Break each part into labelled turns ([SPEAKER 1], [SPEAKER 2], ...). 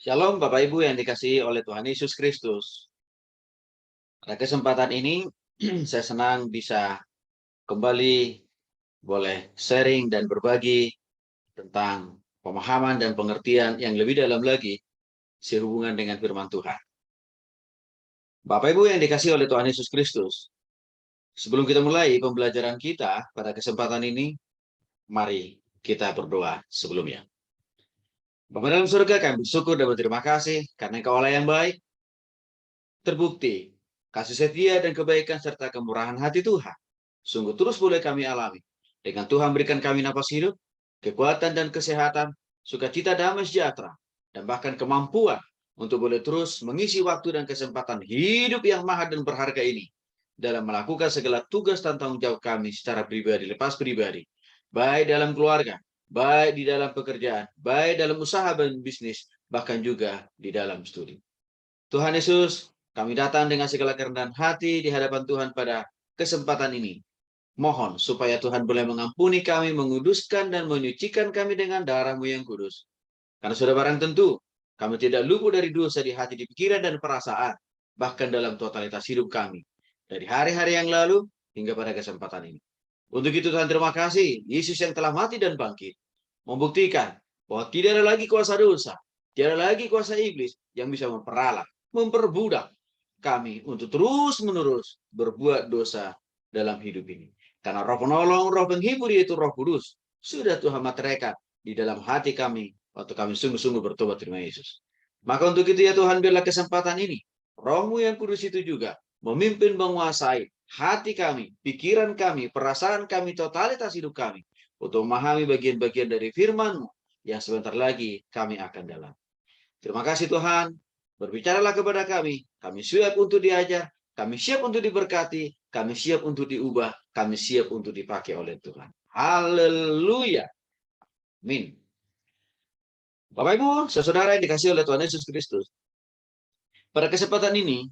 [SPEAKER 1] Shalom Bapak Ibu yang dikasihi oleh Tuhan Yesus Kristus. Pada kesempatan ini saya senang bisa kembali boleh sharing dan berbagi tentang pemahaman dan pengertian yang lebih dalam lagi sehubungan dengan firman Tuhan. Bapak Ibu yang dikasihi oleh Tuhan Yesus Kristus, sebelum kita mulai pembelajaran kita pada kesempatan ini, mari kita berdoa sebelumnya. Bapa dalam surga, kami bersyukur dan berterima kasih karena Engkau Allah yang baik. Terbukti kasih setia dan kebaikan serta kemurahan hati Tuhan sungguh terus boleh kami alami. Dengan Tuhan berikan kami napas hidup, kekuatan dan kesehatan, sukacita damai sejahtera, dan bahkan kemampuan untuk boleh terus mengisi waktu dan kesempatan hidup yang mahal dan berharga ini dalam melakukan segala tugas dan tanggung jawab kami secara pribadi, lepas pribadi, baik dalam keluarga, baik di dalam pekerjaan, baik dalam usaha dan bisnis, bahkan juga di dalam studi. Tuhan Yesus, kami datang dengan segala kerendahan hati di hadapan Tuhan pada kesempatan ini. Mohon supaya Tuhan boleh mengampuni kami, menguduskan dan menyucikan kami dengan darah-Mu yang kudus. Karena sudah barang tentu, kami tidak luput dari dosa di hati, di pikiran dan perasaan, bahkan dalam totalitas hidup kami. Dari hari-hari yang lalu hingga pada kesempatan ini. Untuk itu Tuhan terima kasih, Yesus yang telah mati dan bangkit. Membuktikan bahwa tidak ada lagi kuasa dosa, tidak ada lagi kuasa iblis yang bisa memperalat, memperbudak kami untuk terus-menerus berbuat dosa dalam hidup ini. Karena roh penolong, roh penghibur yaitu roh kudus, sudah Tuhan materaikan di dalam hati kami waktu kami sungguh-sungguh bertobat terima Yesus. Maka untuk itu ya Tuhan, biarlah kesempatan ini, roh-Mu yang kudus itu juga memimpin, menguasai hati kami, pikiran kami, perasaan kami, totalitas hidup kami, untuk memahami bagian-bagian dari firman-Mu yang sebentar lagi kami akan dalam. Terima kasih Tuhan, berbicaralah kepada kami siap untuk diajar, kami siap untuk diberkati, kami siap untuk diubah, kami siap untuk dipakai oleh Tuhan. Haleluya. Amin. Bapak Ibu, saudara yang dikasihi oleh Tuhan Yesus Kristus. Pada kesempatan ini,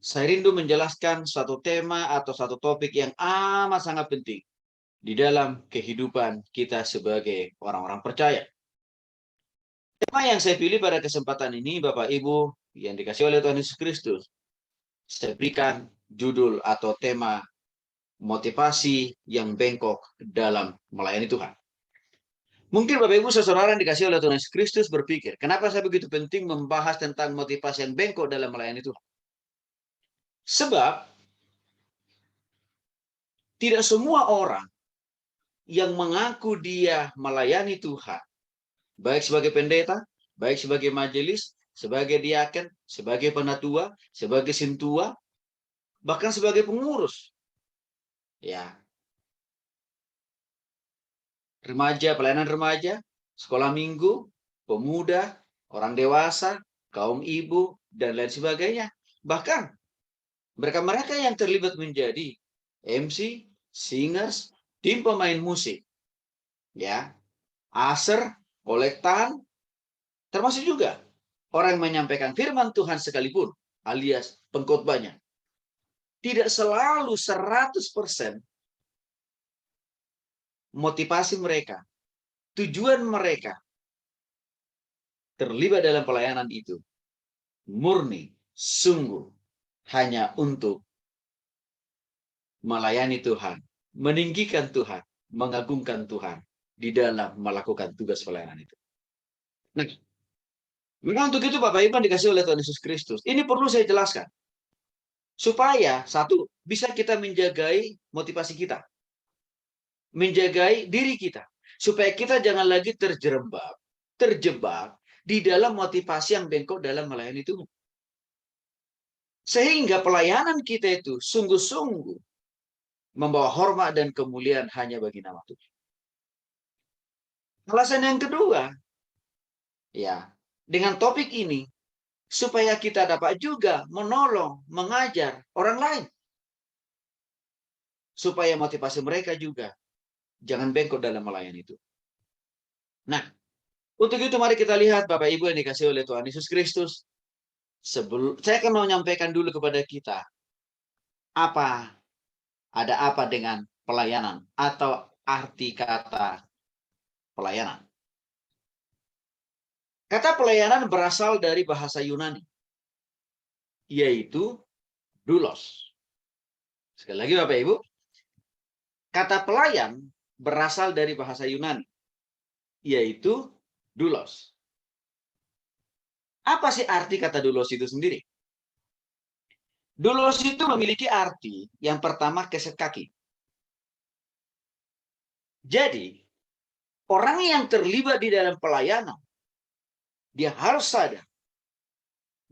[SPEAKER 1] saya rindu menjelaskan suatu tema atau satu topik yang amat sangat penting di dalam kehidupan kita sebagai orang-orang percaya. Tema yang saya pilih pada kesempatan ini, Bapak Ibu yang dikasihi oleh Tuhan Yesus Kristus, saya berikan judul atau tema motivasi yang bengkok dalam melayani Tuhan. Mungkin Bapak Ibu saudara yang dikasihi oleh Tuhan Yesus Kristus berpikir, kenapa saya begitu penting membahas tentang motivasi yang bengkok dalam melayani Tuhan? Sebab tidak semua orang yang mengaku dia melayani Tuhan, baik sebagai pendeta, baik sebagai majelis, sebagai diaken, sebagai penatua, sebagai sintua, bahkan sebagai pengurus, ya, remaja, pelayanan remaja, sekolah minggu, pemuda, orang dewasa, kaum ibu, dan lain sebagainya. Bahkan mereka-mereka yang terlibat menjadi MC, singers, tim pemain musik, ya, aser, kolektan, termasuk juga orang yang menyampaikan firman Tuhan sekalipun, alias pengkhotbahnya. Tidak selalu 100% motivasi mereka, tujuan mereka terlibat dalam pelayanan itu murni, sungguh, hanya untuk melayani Tuhan, meninggikan Tuhan, mengagungkan Tuhan di dalam melakukan tugas pelayanan itu. Nah, memang untuk itu Bapak Ibu dikasih oleh Tuhan Yesus Kristus. Ini perlu saya jelaskan. Supaya, satu, bisa kita menjagai motivasi kita. Menjagai diri kita. Supaya kita jangan lagi terjebak di dalam motivasi yang bengkok dalam melayani Tuhan. Sehingga pelayanan kita itu sungguh-sungguh membawa hormat dan kemuliaan hanya bagi nama Tuhan. Alasan yang kedua, ya, dengan topik ini, supaya kita dapat juga menolong, mengajar orang lain. Supaya motivasi mereka juga jangan bengkok dalam melayani itu. Nah, untuk itu mari kita lihat Bapak Ibu yang dikasihi oleh Tuhan Yesus Kristus. Saya akan menyampaikan dulu kepada kita, ada apa dengan pelayanan atau arti kata pelayanan. Kata pelayanan berasal dari bahasa Yunani, yaitu doulos. Sekali lagi Bapak Ibu, kata pelayan berasal dari bahasa Yunani, yaitu doulos. Apa sih arti kata doulos itu sendiri? Doulos itu memiliki arti yang pertama keset kaki. Jadi, orang yang terlibat di dalam pelayanan, dia harus sadar,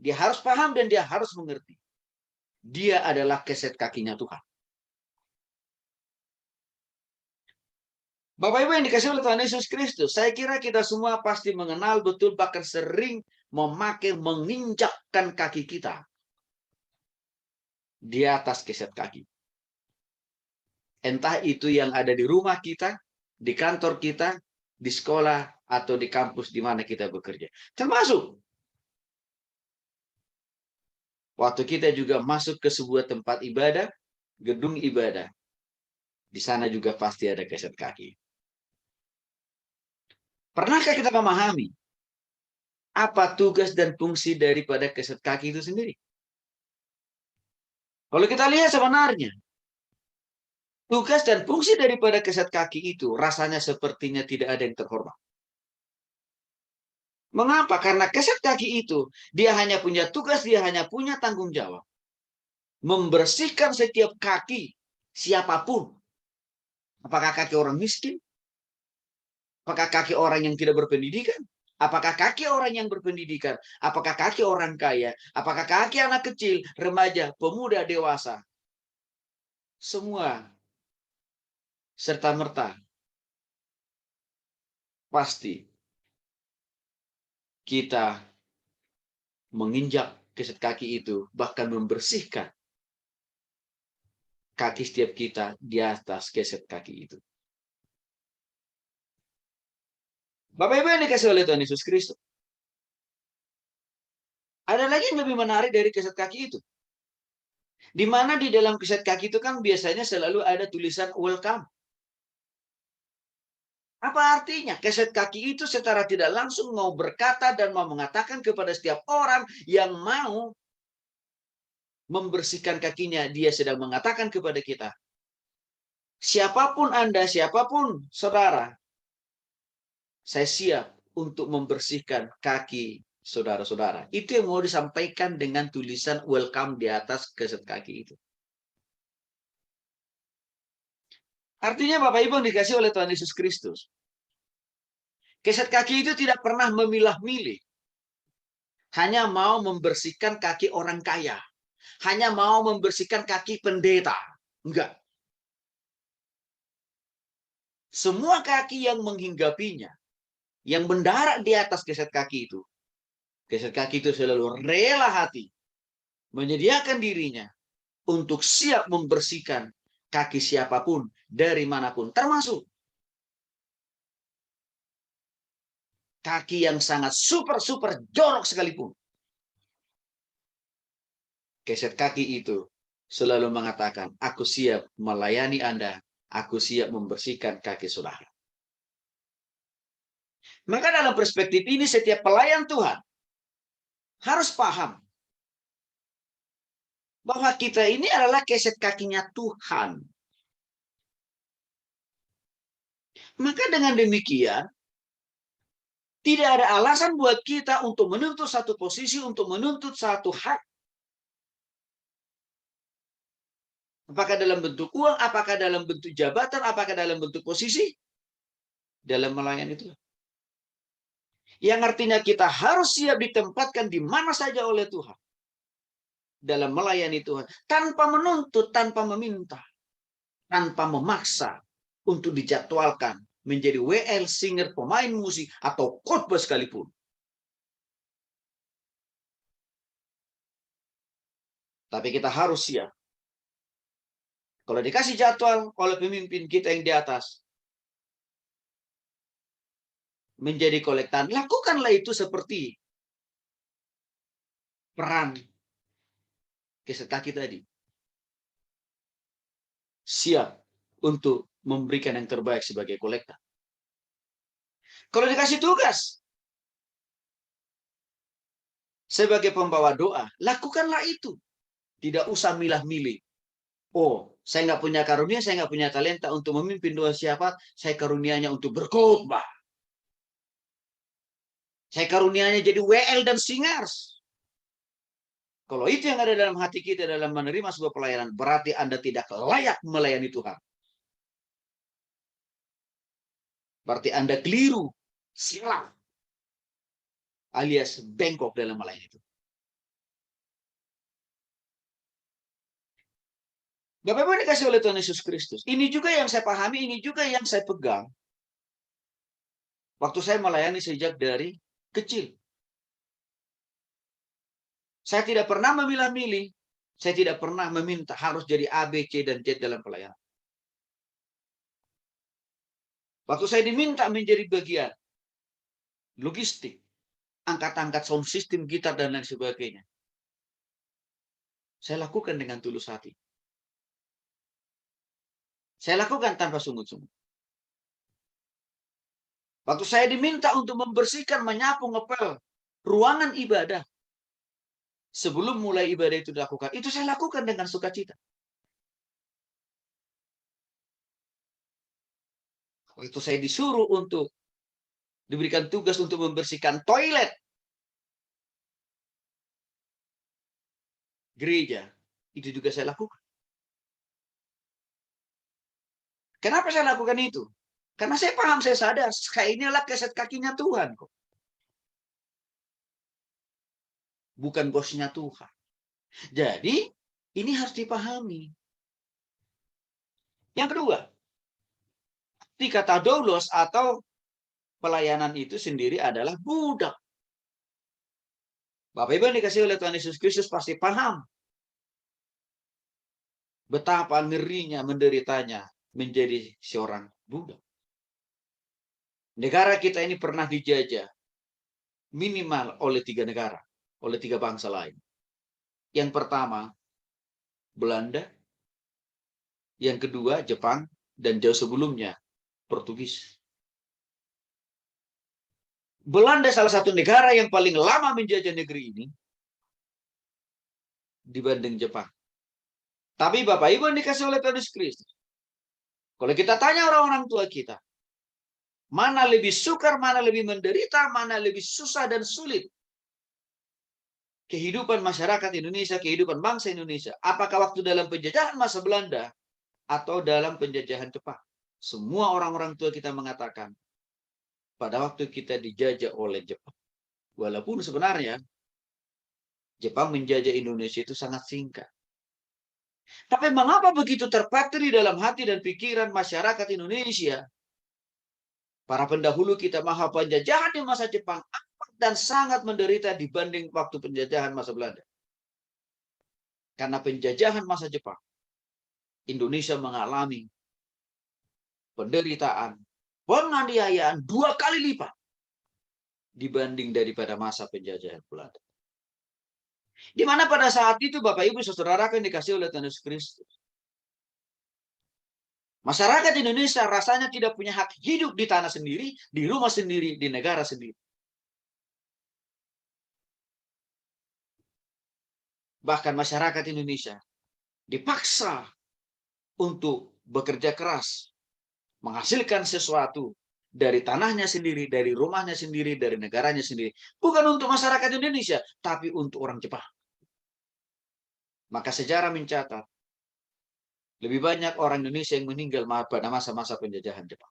[SPEAKER 1] dia harus paham, dan dia harus mengerti. Dia adalah keset kakinya Tuhan. Bapak Ibu yang dikasih oleh Tuhan Yesus Kristus, saya kira kita semua pasti mengenal betul, bahkan sering menginjakkan kaki kita di atas keset kaki. Entah itu yang ada di rumah kita, di kantor kita, di sekolah, atau di kampus di mana kita bekerja. Termasuk waktu kita juga masuk ke sebuah tempat ibadah, gedung ibadah. Di sana juga pasti ada keset kaki. Pernahkah kita memahami apa tugas dan fungsi daripada keset kaki itu sendiri? Kalau kita lihat sebenarnya, tugas dan fungsi daripada keset kaki itu rasanya sepertinya tidak ada yang terhormat. Mengapa? Karena keset kaki itu, dia hanya punya tugas, dia hanya punya tanggung jawab. Membersihkan setiap kaki siapapun. Apakah kaki orang miskin? Apakah kaki orang yang tidak berpendidikan? Apakah kaki orang yang berpendidikan? Apakah kaki orang kaya? Apakah kaki anak kecil, remaja, pemuda, dewasa? Semua serta-merta pasti kita menginjak keset kaki itu, bahkan membersihkan kaki setiap kita di atas keset kaki itu. Bapak Ibu yang dikasih oleh Tuhan Yesus Kristus, ada lagi yang lebih menarik dari keset kaki itu. Di mana di dalam keset kaki itu kan biasanya selalu ada tulisan welcome. Apa artinya? Keset kaki itu secara tidak langsung mau berkata dan mau mengatakan kepada setiap orang yang mau membersihkan kakinya, dia sedang mengatakan kepada kita, siapapun Anda, siapapun saudara, saya siap untuk membersihkan kaki saudara-saudara. Itu yang mau disampaikan dengan tulisan welcome di atas keset kaki itu. Artinya Bapak Ibu yang dikasih oleh Tuhan Yesus Kristus, keset kaki itu tidak pernah memilah-milih. Hanya mau membersihkan kaki orang kaya. Hanya mau membersihkan kaki pendeta. Enggak. Semua kaki yang menghinggapinya, yang mendarat di atas keset kaki itu selalu rela hati menyediakan dirinya untuk siap membersihkan kaki siapapun dari manapun, termasuk kaki yang sangat super jorok sekalipun. Keset kaki itu selalu mengatakan, aku siap melayani Anda, aku siap membersihkan kaki saudara. Maka dalam perspektif ini setiap pelayan Tuhan harus paham bahwa kita ini adalah keset kakinya Tuhan. Maka dengan demikian, tidak ada alasan buat kita untuk menuntut satu posisi, untuk menuntut satu hak. Apakah dalam bentuk uang, apakah dalam bentuk jabatan, apakah dalam bentuk posisi, dalam melayani itu. Yang artinya kita harus siap ditempatkan di mana saja oleh Tuhan. Dalam melayani Tuhan. Tanpa menuntut, tanpa meminta. Tanpa memaksa untuk dijadwalkan menjadi WL, singer, pemain musik, atau khotbah sekalipun. Tapi kita harus siap. Kalau dikasih jadwal oleh pemimpin kita yang di atas, menjadi kolektan, lakukanlah itu seperti peran keset kaki tadi. Siap untuk memberikan yang terbaik sebagai kolektan. Kalau dikasih tugas, sebagai pembawa doa, lakukanlah itu. Tidak usah milah-milih. Oh, saya nggak punya karunia, saya nggak punya talenta untuk memimpin doa siapa, saya karunianya untuk berkhotbah. Saya karunianya jadi WL dan singers. Kalau itu yang ada dalam hati kita dalam menerima sebuah pelayanan, berarti Anda tidak layak melayani Tuhan. Berarti Anda keliru, salah, alias bengkok dalam melayani itu. Bapak-Ibu dikasih oleh Tuhan Yesus Kristus. Ini juga yang saya pahami, ini juga yang saya pegang. Waktu saya melayani sejak dari kecil. Saya tidak pernah memilah-milih. Saya tidak pernah meminta harus jadi A, B, C, dan Z dalam pelayanan. Waktu saya diminta menjadi bagian logistik, angkat-angkat sound system, gitar, dan lain sebagainya, saya lakukan dengan tulus hati. Saya lakukan tanpa sungut-sungut. Waktu saya diminta untuk membersihkan, menyapu, ngepel ruangan ibadah, sebelum mulai ibadah itu dilakukan, itu saya lakukan dengan sukacita. Waktu saya disuruh untuk diberikan tugas untuk membersihkan toilet gereja, itu juga saya lakukan. Kenapa saya lakukan itu? Karena saya paham, saya sadar, saya inilah keset kakinya Tuhan kok. Bukan bosnya Tuhan. Jadi, ini harus dipahami. Yang kedua, di kata doulos atau pelayanan itu sendiri adalah budak. Bapak Ibu yang dikasih oleh Tuhan Yesus Kristus pasti paham betapa ngerinya, menderitanya menjadi seorang budak. Negara kita ini pernah dijajah minimal oleh 3 negara, oleh 3 bangsa lain. Yang pertama, Belanda. Yang kedua, Jepang. Dan jauh sebelumnya, Portugis. Belanda salah satu negara yang paling lama menjajah negeri ini dibanding Jepang. Tapi Bapak Ibu yang dikasih oleh Tuhan Yesus Kristus, kalau kita tanya orang-orang tua kita, mana lebih sukar, mana lebih menderita, mana lebih susah dan sulit kehidupan masyarakat Indonesia, kehidupan bangsa Indonesia, apakah waktu dalam penjajahan masa Belanda atau dalam penjajahan Jepang? Semua orang-orang tua kita mengatakan, pada waktu kita dijajah oleh Jepang. Walaupun sebenarnya Jepang menjajah Indonesia itu sangat singkat. Tapi mengapa begitu terpatri dalam hati dan pikiran masyarakat Indonesia? Para pendahulu kita maha penjajahan di masa Jepang dan sangat menderita dibanding waktu penjajahan masa Belanda. Karena penjajahan masa Jepang, Indonesia mengalami penderitaan, penganiayaan 2 kali lipat dibanding daripada masa penjajahan Belanda. Di mana pada saat itu Bapak Ibu Saudara yang dikasih oleh Tuhan Yesus Kristus, masyarakat Indonesia rasanya tidak punya hak hidup di tanah sendiri, di rumah sendiri, di negara sendiri. Bahkan masyarakat Indonesia dipaksa untuk bekerja keras, menghasilkan sesuatu dari tanahnya sendiri, dari rumahnya sendiri, dari negaranya sendiri. Bukan untuk masyarakat Indonesia, tapi untuk orang Jepang. Maka sejarah mencatat, lebih banyak orang Indonesia yang meninggal pada masa-masa penjajahan Jepang.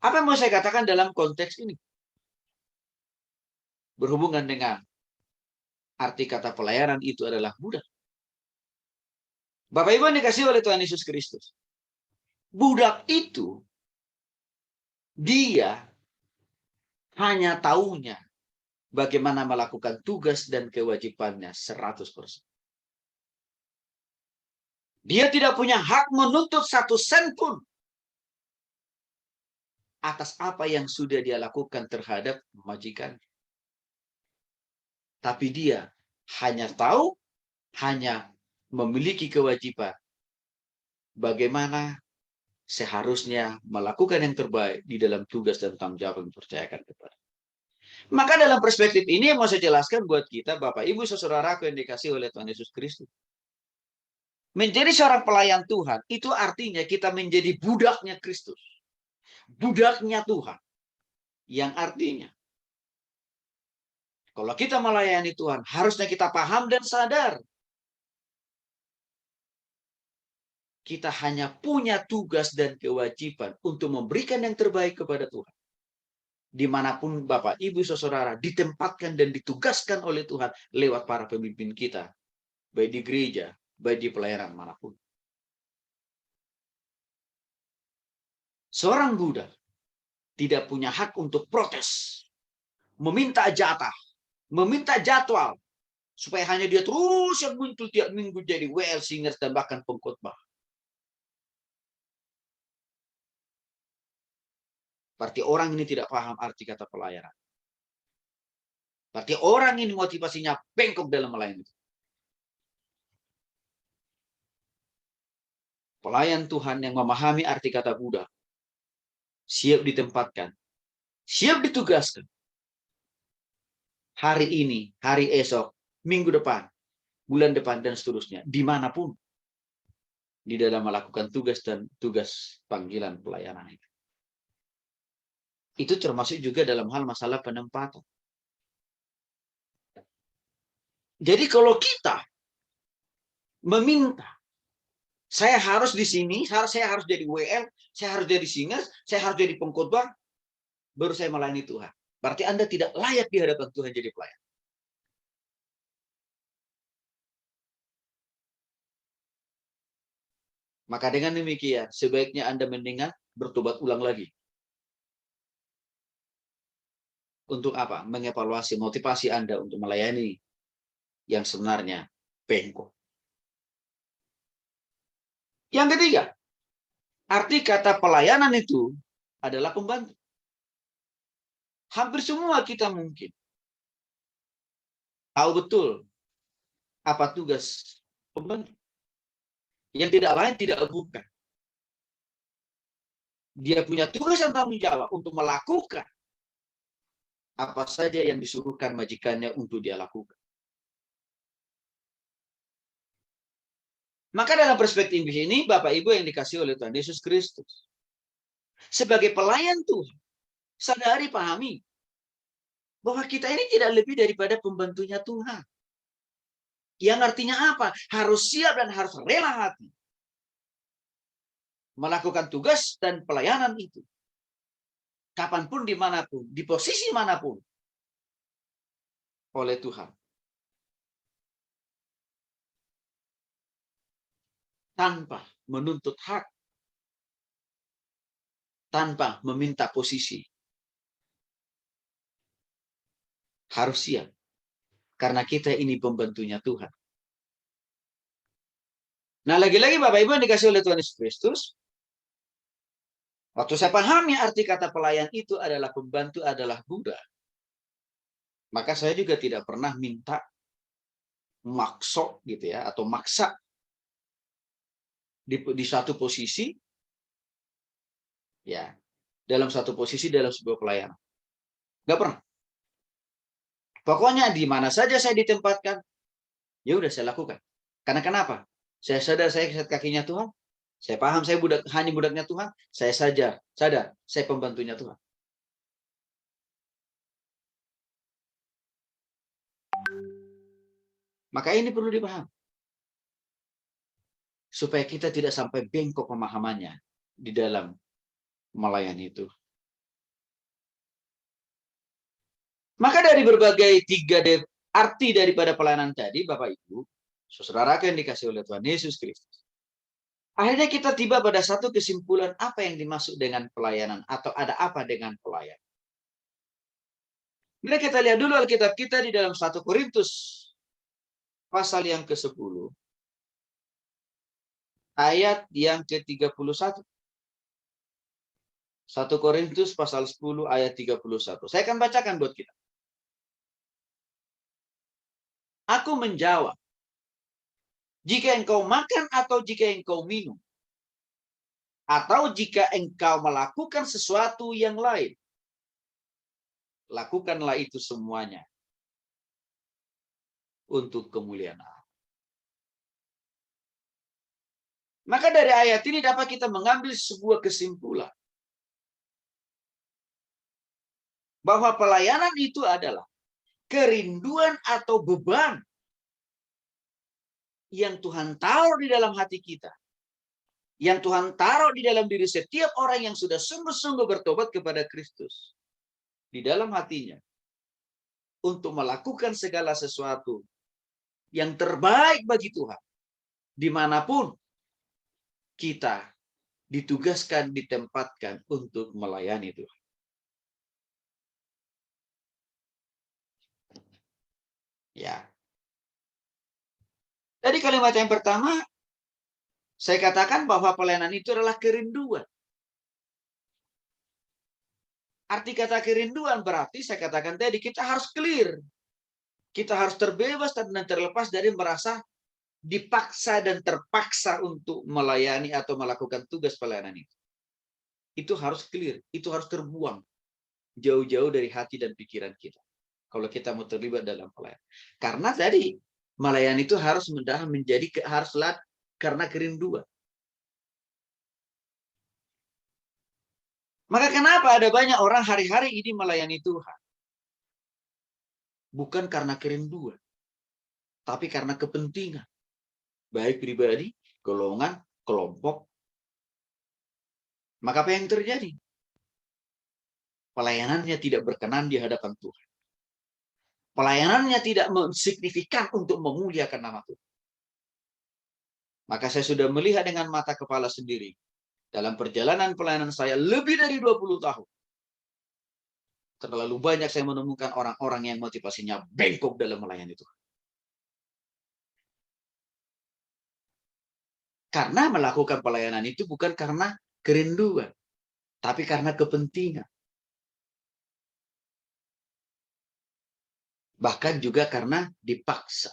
[SPEAKER 1] Apa yang mau saya katakan dalam konteks ini? Berhubungan dengan arti kata pelayanan itu adalah budak. Bapak Ibu yang dikasih oleh Tuhan Yesus Kristus. Budak itu, dia hanya taunya bagaimana melakukan tugas dan kewajibannya 100%. Dia tidak punya hak menuntut 1 sen pun atas apa yang sudah dia lakukan terhadap majikan. Tapi dia hanya tahu, hanya memiliki kewajiban bagaimana seharusnya melakukan yang terbaik di dalam tugas dan tanggung jawab yang dipercayakan kepada. Maka dalam perspektif ini yang mau saya jelaskan buat kita, Bapak, Ibu, saudaraku yang dikasih oleh Tuhan Yesus Kristus. Menjadi seorang pelayan Tuhan, itu artinya kita menjadi budaknya Kristus. Budaknya Tuhan. Yang artinya, kalau kita melayani Tuhan, harusnya kita paham dan sadar. Kita hanya punya tugas dan kewajiban untuk memberikan yang terbaik kepada Tuhan. Dimanapun Bapak, Ibu, saudara ditempatkan dan ditugaskan oleh Tuhan lewat para pemimpin kita. Baik di gereja, baik di pelayanan manapun. Seorang budak tidak punya hak untuk protes. Meminta jatah. Meminta jadwal. Supaya hanya dia terus yang muncul tiap minggu jadi WL singers dan bahkan pengkhotbah. Berarti orang ini tidak paham arti kata pelayanan. Berarti orang ini motivasinya bengkok dalam melayani. Pelayan Tuhan yang memahami arti kata budak, siap ditempatkan, siap ditugaskan. Hari ini, hari esok, minggu depan, bulan depan, dan seterusnya. Dimanapun. Di dalam melakukan tugas dan tugas panggilan pelayanan itu. Itu termasuk juga dalam hal masalah penempatan. Jadi kalau kita meminta, saya harus di sini, saya harus jadi WL, saya harus jadi singers, saya harus jadi pengkhotbah, baru saya melayani Tuhan. Berarti Anda tidak layak di hadapan Tuhan jadi pelayan. Maka dengan demikian, sebaiknya Anda mendingan bertobat ulang lagi. Untuk apa? Mengevaluasi motivasi Anda untuk melayani yang sebenarnya bengkok. Yang ketiga, arti kata pelayanan itu adalah pembantu. Hampir semua kita mungkin tahu betul apa tugas pembantu. Yang tidak lain tidak bukan. Dia punya tugas dan tanggung jawab untuk melakukan apa saja yang disuruhkan majikannya untuk dia lakukan. Maka dalam perspektif ini, Bapak Ibu yang dikasih oleh Tuhan Yesus Kristus, sebagai pelayan Tuhan, sadari, pahami bahwa kita ini tidak lebih daripada pembantunya Tuhan. Yang artinya apa? Harus siap dan harus rela hati melakukan tugas dan pelayanan itu. Kapanpun, dimanapun, di posisi manapun, oleh Tuhan. Tanpa menuntut hak, tanpa meminta posisi. Harus siap. Karena kita ini pembantunya Tuhan. Nah, lagi-lagi Bapak Ibu yang dikasih oleh Tuhan Yesus Kristus, waktu saya pahami arti kata pelayan itu adalah pembantu, adalah budak, maka saya juga tidak pernah minta maksok gitu ya, atau maksa di satu posisi, ya, dalam satu posisi dalam sebuah pelayanan. Nggak pernah. Pokoknya di mana saja saya ditempatkan, ya udah saya lakukan. Karena kenapa? Saya sadar saya kakinya Tuhan. Saya paham saya hanya budaknya Tuhan. Saya sadar saya pembantunya Tuhan. Maka ini perlu dipahami. Supaya kita tidak sampai bengkok pemahamannya di dalam melayani itu. Maka dari berbagai tiga arti daripada pelayanan tadi, Bapak Ibu, saudara yang dikasih oleh Tuhan Yesus Kristus, akhirnya kita tiba pada satu kesimpulan apa yang dimaksud dengan pelayanan atau ada apa dengan pelayan. Mari kita lihat dulu Alkitab kita di dalam 1 Korintus pasal yang ke-10 ayat yang ke-31. 1 Korintus pasal 10 ayat 31. Saya akan bacakan buat kita. Aku menjawab, jika engkau makan atau jika engkau minum, atau jika engkau melakukan sesuatu yang lain, lakukanlah itu semuanya untuk kemuliaan Allah. Maka dari ayat ini dapat kita mengambil sebuah kesimpulan bahwa pelayanan itu adalah kerinduan atau beban yang Tuhan taruh di dalam hati kita. Yang Tuhan taruh di dalam diri setiap orang yang sudah sungguh-sungguh bertobat kepada Kristus. Di dalam hatinya. Untuk melakukan segala sesuatu yang terbaik bagi Tuhan. Dimanapun kita ditugaskan, ditempatkan untuk melayani Tuhan. Ya. Jadi kalimat yang pertama, saya katakan bahwa pelayanan itu adalah kerinduan. Arti kata kerinduan berarti saya katakan tadi kita harus clear. Kita harus terbebas dan terlepas dari merasa dipaksa dan terpaksa untuk melayani atau melakukan tugas pelayanan itu. Itu harus clear, itu harus terbuang jauh-jauh dari hati dan pikiran kita. Kalau kita mau terlibat dalam pelayanan. Karena tadi melayani itu harus menjadi haruslah karena kerinduan. Maka kenapa ada banyak orang hari-hari ini melayani Tuhan? Bukan karena kerinduan, tapi karena kepentingan. Baik pribadi, golongan, kelompok. Maka apa yang terjadi? Pelayanannya tidak berkenan di hadapan Tuhan. Pelayanannya tidak signifikan untuk memuliakan nama Tuhan. Maka saya sudah melihat dengan mata kepala sendiri. Dalam perjalanan pelayanan saya lebih dari 20 tahun. Terlalu banyak saya menemukan orang-orang yang motivasinya bengkok dalam melayani Tuhan. Karena melakukan pelayanan itu bukan karena kerinduan, tapi karena kepentingan. Bahkan juga karena dipaksa.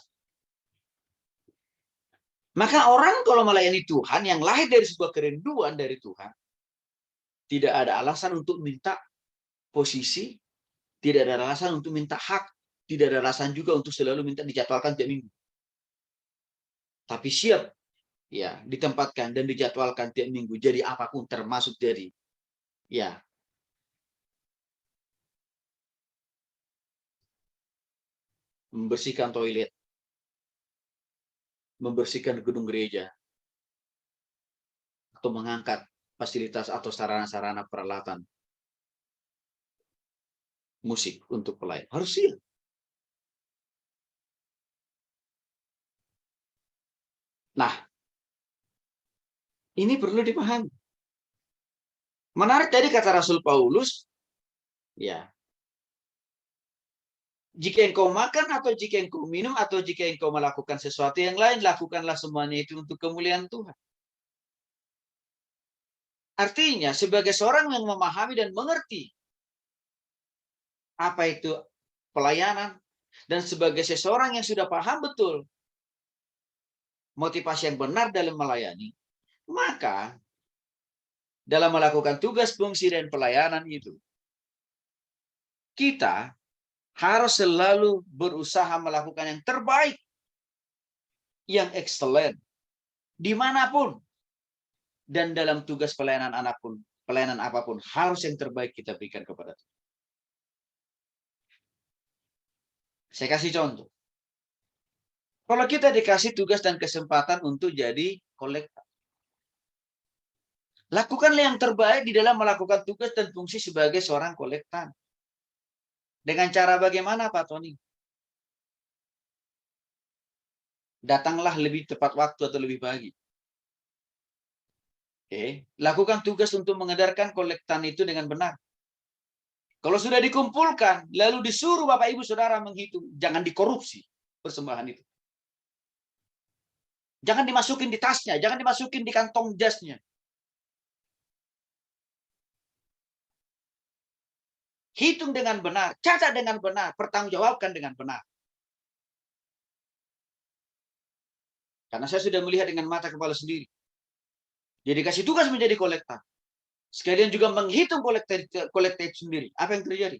[SPEAKER 1] Maka orang kalau melayani Tuhan yang lahir dari sebuah kerinduan dari Tuhan, tidak ada alasan untuk minta posisi, tidak ada alasan untuk minta hak, tidak ada alasan juga untuk selalu minta dijadwalkan tiap minggu. Tapi siap ya ditempatkan dan dijadwalkan tiap minggu jadi apapun, termasuk jadi ya membersihkan toilet, membersihkan gedung gereja, atau mengangkat fasilitas atau sarana-sarana peralatan musik untuk pelayan. Harus siap. Nah, ini perlu dipahami. Menarik tadi kata Rasul Paulus, ya, jika engkau makan atau jika engkau minum atau jika engkau melakukan sesuatu yang lain, lakukanlah semuanya itu untuk kemuliaan Tuhan. Artinya, sebagai seorang yang memahami dan mengerti apa itu pelayanan, dan sebagai seseorang yang sudah paham betul motivasi yang benar dalam melayani, maka dalam melakukan tugas, fungsi, dan pelayanan itu, kita harus selalu berusaha melakukan yang terbaik, yang excellent, dimanapun, dan dalam tugas pelayanan apapun, harus yang terbaik kita berikan kepada Tuhan. Saya kasih contoh. Kalau kita dikasih tugas dan kesempatan untuk jadi kolektor, lakukanlah yang terbaik di dalam melakukan tugas dan fungsi sebagai seorang kolektan. Dengan cara bagaimana, Pak Tony? Datanglah lebih tepat waktu atau lebih pagi. Oke. Lakukan tugas untuk mengedarkan kolektan itu dengan benar. Kalau sudah dikumpulkan, lalu disuruh Bapak Ibu Saudara menghitung, jangan dikorupsi persembahan itu. Jangan dimasukin di tasnya, jangan dimasukin di kantong jasnya. Hitung dengan benar, catat dengan benar, pertanggungjawabkan dengan benar. Karena saya sudah melihat dengan mata kepala sendiri. Dia dikasih tugas menjadi kolektor. Sekalian juga menghitung kolektor sendiri. Apa yang terjadi?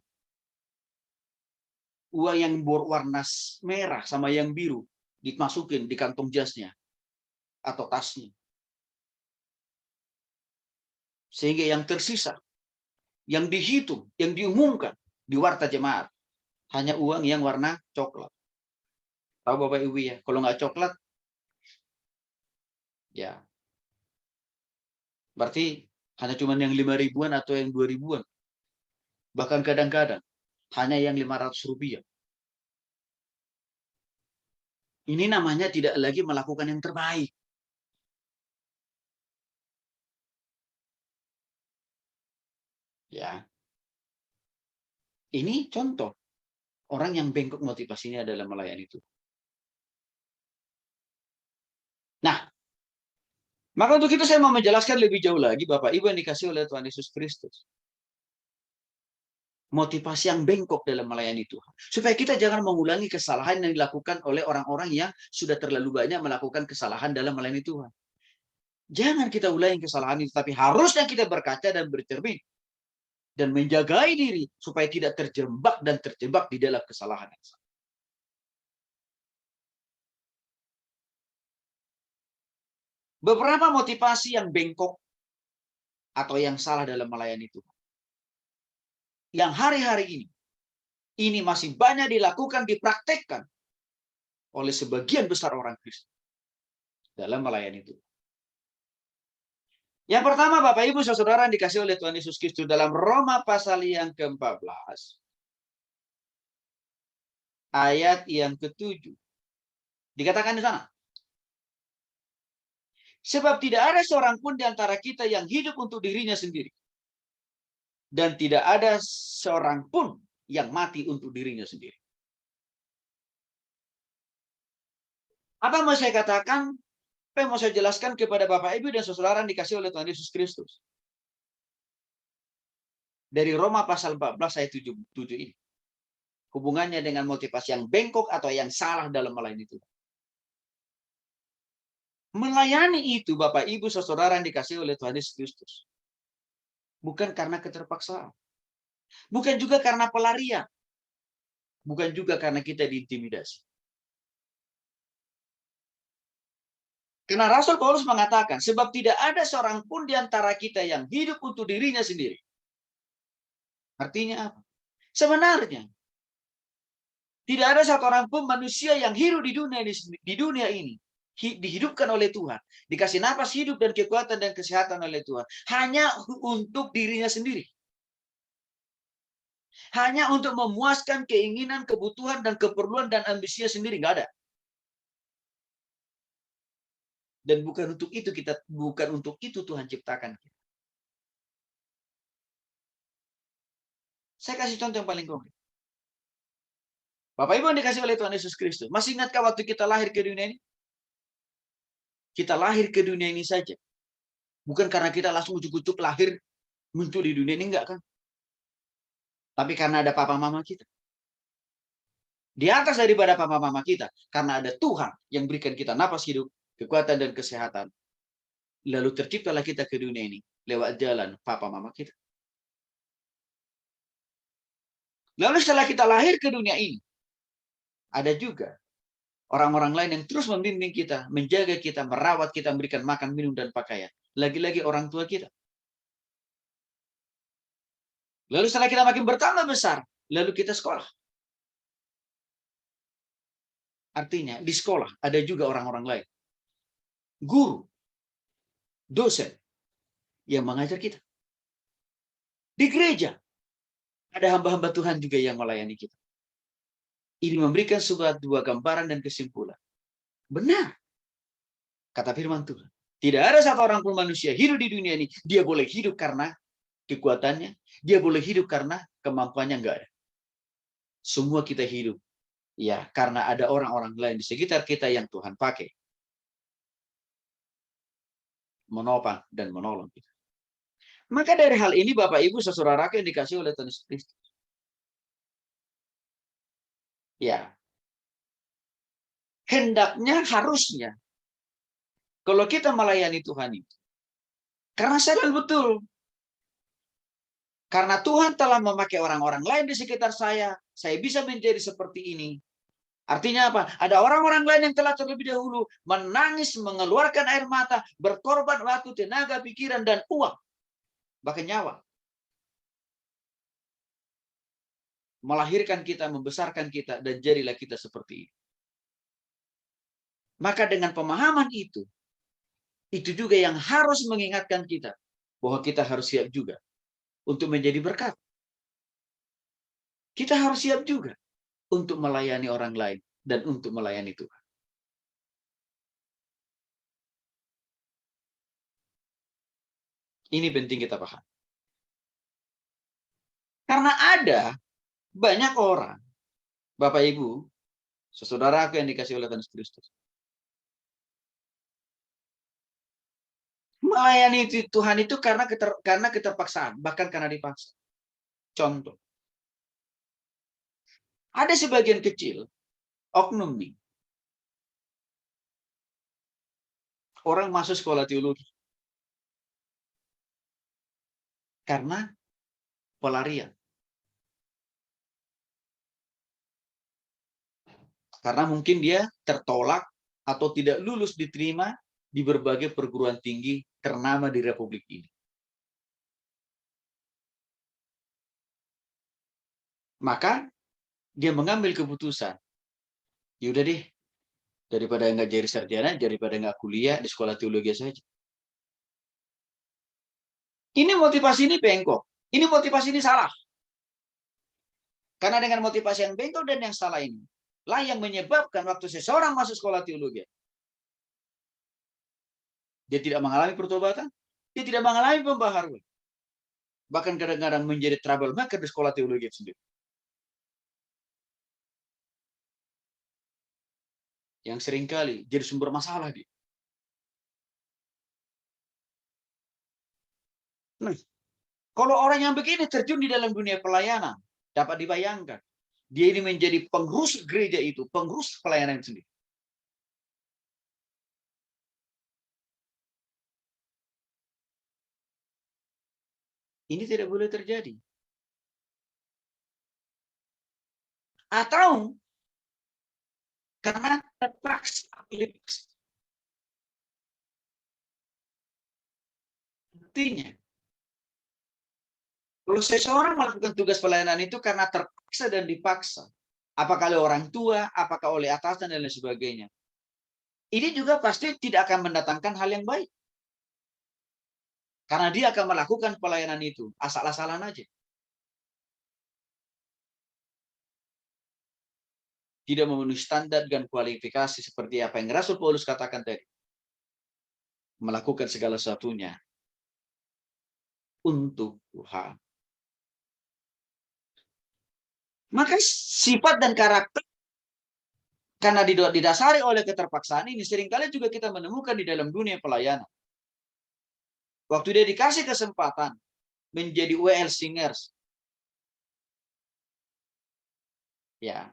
[SPEAKER 1] uang yang berwarna merah sama yang biru dimasukin di kantong jasnya atau tasnya. Sehingga yang tersisa, yang dihitung, yang diumumkan di warta jemaat, hanya uang yang warna coklat. Tahu Bapak Ibu ya, kalau nggak coklat, ya berarti hanya cuma yang 5 ribuan atau yang 2 ribuan. Bahkan kadang-kadang hanya yang 500 rupiah. Ini namanya tidak lagi melakukan yang terbaik. Ya, ini contoh orang yang bengkok motivasinya dalam melayani itu. Nah, maka untuk itu saya mau menjelaskan lebih jauh lagi, Bapak Ibu yang dikasih oleh Tuhan Yesus Kristus. Motivasi yang bengkok dalam melayani Tuhan. Supaya kita jangan mengulangi kesalahan yang dilakukan oleh orang-orang yang sudah terlalu banyak melakukan kesalahan dalam melayani Tuhan. Jangan kita ulangi kesalahan itu, tapi harusnya kita berkaca dan bercermin dan menjaga diri supaya tidak terjebak dan terjebak di dalam kesalahan yang sama. Beberapa motivasi yang bengkok atau yang salah dalam melayani Tuhan. Yang hari-hari ini masih banyak dilakukan, dipraktekkan oleh sebagian besar orang Kristen dalam melayani Tuhan. Yang pertama, Bapak Ibu Saudara dikasih oleh Tuhan Yesus Kristus dalam Roma pasal yang ke-14 ayat yang ke-7. Dikatakan di sana, sebab tidak ada seorang pun di antara kita yang hidup untuk dirinya sendiri, dan tidak ada seorang pun yang mati untuk dirinya sendiri. Apa yang mau saya katakan? Apa yang mau saya jelaskan kepada Bapak Ibu dan Saudara dikasih oleh Tuhan Yesus Kristus? Dari Roma pasal 14 ayat 7 ini. Hubungannya dengan motivasi yang bengkok atau yang salah dalam melayani Tuhan. Melayani itu, Bapak Ibu Saudara yang dikasih oleh Tuhan Yesus Kristus, bukan karena keterpaksaan. Bukan juga karena pelarian. Bukan juga karena kita diintimidasi. Karena Rasul Paulus mengatakan, sebab tidak ada seorang pun di antara kita yang hidup untuk dirinya sendiri. Artinya apa? Sebenarnya, tidak ada satu orang pun manusia yang hidup di dunia ini dihidupkan oleh Tuhan, dikasih napas hidup dan kekuatan dan kesehatan oleh Tuhan, hanya untuk dirinya sendiri. Hanya untuk memuaskan keinginan, kebutuhan, dan keperluan dan ambisinya sendiri. Nggak ada. Dan bukan untuk itu Tuhan ciptakan kita. Saya kasih contoh yang paling konkret. Bapak Ibu yang dikasih oleh Tuhan Yesus Kristus, masih ingatkah waktu kita lahir ke dunia ini? Kita lahir ke dunia ini saja. Bukan karena kita langsung ujuk-ujuk lahir muncul di dunia ini, enggak kan? Tapi karena ada papa mama kita. Di atas daripada papa mama kita, karena ada Tuhan yang berikan kita napas hidup, kekuatan dan kesehatan. Lalu terciptalah kita ke dunia ini lewat jalan papa mama kita. Lalu setelah kita lahir ke dunia ini, ada juga orang-orang lain yang terus membimbing kita, menjaga kita, merawat kita, memberikan makan, minum, dan pakaian. Lagi-lagi orang tua kita. Lalu setelah kita makin bertambah besar, lalu kita sekolah. Artinya di sekolah ada juga orang-orang lain. Guru, dosen yang mengajar kita. Di gereja ada hamba-hamba Tuhan juga yang melayani kita. Ini memberikan dua gambaran dan kesimpulan. Benar, kata firman Tuhan. Tidak ada satu orang pun manusia hidup di dunia ini, dia boleh hidup karena kekuatannya, dia boleh hidup karena kemampuannya, enggak ada. Semua kita hidup ya karena ada orang-orang lain di sekitar kita yang Tuhan pakai menopang dan menolong kita. Maka dari hal ini Bapak Ibu saudaraku yang dikasih oleh Tuhan Yesus Kristus. Ya. Hendaknya harusnya kalau kita melayani Tuhan itu, karena sadar betul, karena Tuhan telah memakai orang-orang lain di sekitar saya saya bisa menjadi seperti ini. Artinya apa? Ada orang-orang lain yang telah terlebih dahulu menangis, mengeluarkan air mata, berkorban waktu, tenaga, pikiran, dan uang, bahkan nyawa. Melahirkan kita, membesarkan kita, dan jadilah kita seperti ini. Maka dengan pemahaman itu juga yang harus mengingatkan kita bahwa kita harus siap juga untuk menjadi berkat. Kita harus siap juga untuk melayani orang lain dan untuk melayani Tuhan. Ini penting kita paham. Karena ada banyak orang, Bapak Ibu, saudaraku yang dikasih oleh Tuhan Kristus, melayani Tuhan itu karena keterpaksaan, bahkan karena dipaksa. Contoh, ada sebagian kecil oknum nih, orang masuk sekolah teologi karena pelarian. Karena mungkin dia tertolak atau tidak lulus diterima di berbagai perguruan tinggi ternama di Republik ini. Maka dia mengambil keputusan, yaudah deh, daripada nggak jadi sarjana, daripada nggak kuliah di sekolah teologi saja. Ini motivasi ini bengkok. Ini motivasi ini salah. Karena dengan motivasi yang bengkok dan yang salah ini, lah yang menyebabkan waktu seseorang masuk sekolah teologi, dia tidak mengalami pertobatan, dia tidak mengalami pembaharuan. Bahkan kadang-kadang menjadi troublemaker di sekolah teologi sendiri. Yang seringkali jadi sumber masalah dia. Nah, kalau orang yang begini terjun di dalam dunia pelayanan, dapat dibayangkan, dia ini menjadi pengurus gereja itu, pengurus pelayanan itu sendiri. Ini tidak boleh terjadi. Atau karena terpaksa. Artinya, kalau seseorang melakukan tugas pelayanan itu karena terpaksa dan dipaksa, apakah oleh orang tua, apakah oleh atasan, dan lain sebagainya, ini juga pasti tidak akan mendatangkan hal yang baik. Karena dia akan melakukan pelayanan itu asal-asalan aja. Tidak memenuhi standar dan kualifikasi seperti apa yang Rasul Paulus katakan tadi. Melakukan segala sesuatunya untuk Tuhan. Maka sifat dan karakter karena didasari oleh keterpaksaan ini seringkali juga kita menemukan di dalam dunia pelayanan. Waktu dia dikasih kesempatan menjadi WL singers, ya,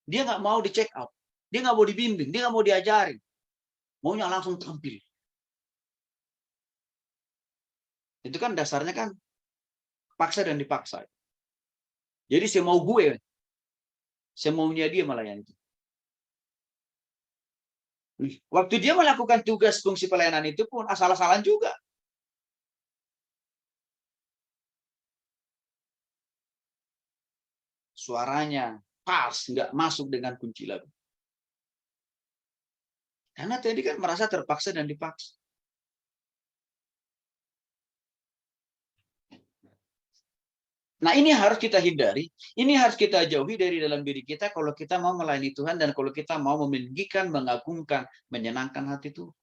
[SPEAKER 1] dia nggak mau di check out, dia nggak mau dibimbing, dia nggak mau diajari, maunya langsung tampil. Itu kan dasarnya kan paksa dan dipaksa. Jadi saya mau gue, semaunya dia melayani itu. Waktu dia melakukan tugas fungsi pelayanan itu pun asal-asalan juga. Suaranya pas, nggak masuk dengan kunci lagu. Karena tadi kan merasa terpaksa dan dipaksa. Nah, ini harus kita hindari, ini harus kita jauhi dari dalam diri kita kalau kita mau melayani Tuhan dan kalau kita mau meninggikan, mengagungkan, menyenangkan hati Tuhan.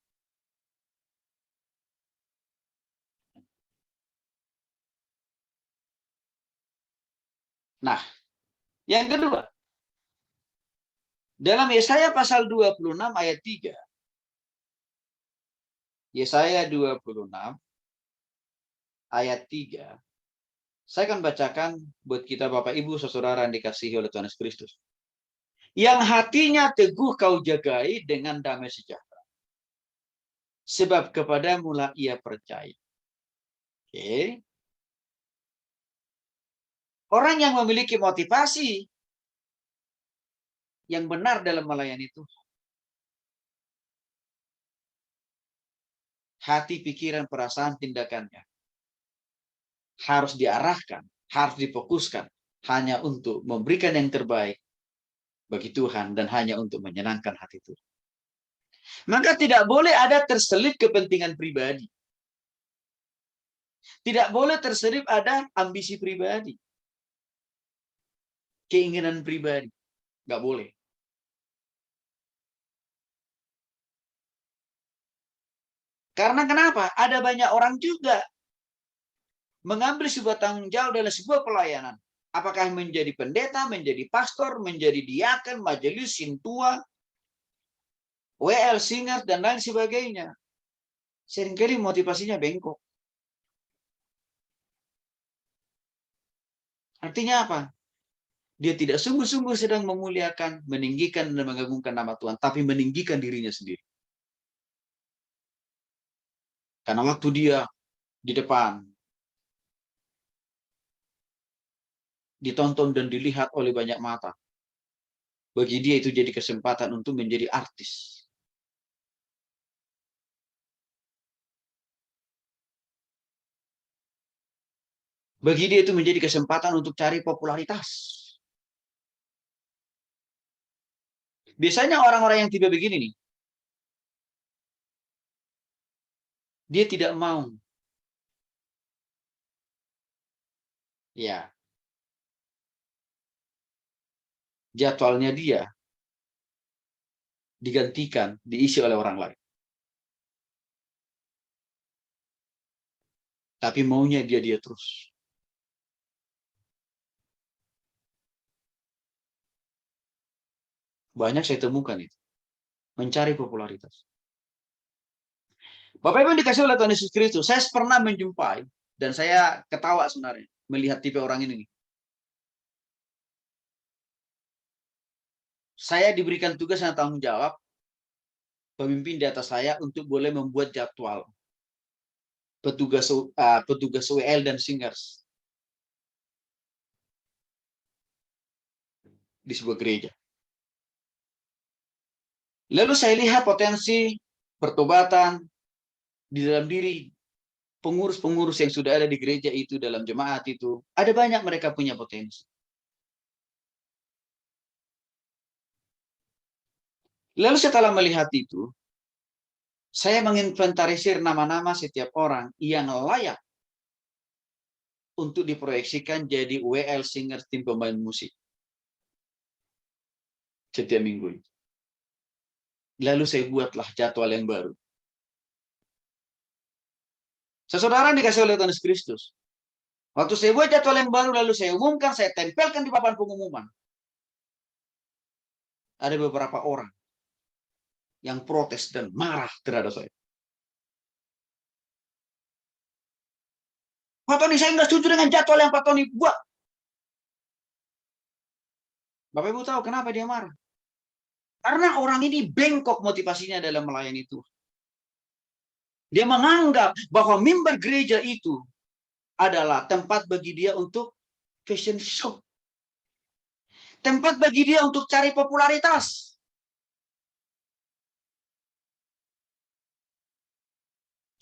[SPEAKER 1] Nah, yang kedua, dalam Yesaya pasal 26 ayat 3, Yesaya 26 ayat 3, saya akan bacakan buat kita Bapak Ibu saudara yang dikasihi oleh Tuhan Yesus Kristus. Yang hatinya teguh kau jagai dengan damai sejahtera. Sebab kepadamu lah ia percaya. Oke. Orang yang memiliki motivasi yang benar dalam melayani itu. Hati, pikiran, perasaan, tindakannya harus diarahkan, harus difokuskan hanya untuk memberikan yang terbaik bagi Tuhan dan hanya untuk menyenangkan hati Tuhan. Maka tidak boleh ada terselip kepentingan pribadi. Tidak boleh terselip ada ambisi pribadi. Keinginan pribadi. Nggak boleh. Karena kenapa? Ada banyak orang juga mengambil sebuah tanggung jawab dalam sebuah pelayanan. Apakah menjadi pendeta, menjadi pastor, menjadi diaken, majelis, sintua, WL, singer, dan lain sebagainya. Seringkali motivasinya bengkok. Artinya apa? Dia tidak sungguh-sungguh sedang memuliakan, meninggikan, dan mengagungkan nama Tuhan, tapi meninggikan dirinya sendiri. Karena waktu dia di depan, ditonton dan dilihat oleh banyak mata, bagi dia itu jadi kesempatan untuk menjadi artis. Bagi dia itu menjadi kesempatan untuk cari popularitas. Biasanya orang-orang yang tiba begini nih, dia tidak mau. Ya, jadwalnya dia digantikan, diisi oleh orang lain. Tapi maunya dia terus. Banyak saya temukan itu. Mencari popularitas. Bapak Ibu yang dikasih oleh Tuhan Yesus Kristus, saya pernah menjumpai, dan saya ketawa sebenarnya, melihat tipe orang ini. Saya diberikan tugas dan tanggung jawab, pemimpin di atas saya untuk boleh membuat jadwal petugas WL dan singers di sebuah gereja. Lalu saya lihat potensi pertobatan di dalam diri pengurus-pengurus yang sudah ada di gereja itu, dalam jemaat itu. Ada banyak mereka punya potensi. Lalu setelah melihat itu, saya menginventarisir nama-nama setiap orang yang layak untuk diproyeksikan jadi WL singer, tim pemain musik setiap minggu. Lalu saya buatlah jadwal yang baru. Saudara dikasih oleh Tuhan Yesus Kristus. Waktu saya buat jadwal yang baru, lalu saya umumkan, saya tempelkan di papan pengumuman. Ada beberapa orang yang protes dan marah terhadap saya. Pak Tony, saya nggak setuju dengan jadwal yang Pak Tony buat. Bapak Ibu tahu kenapa dia marah? Karena orang ini bengkok motivasinya dalam melayani Tuhan. Dia menganggap bahwa mimbar gereja itu adalah tempat bagi dia untuk fashion show. Tempat bagi dia untuk cari popularitas.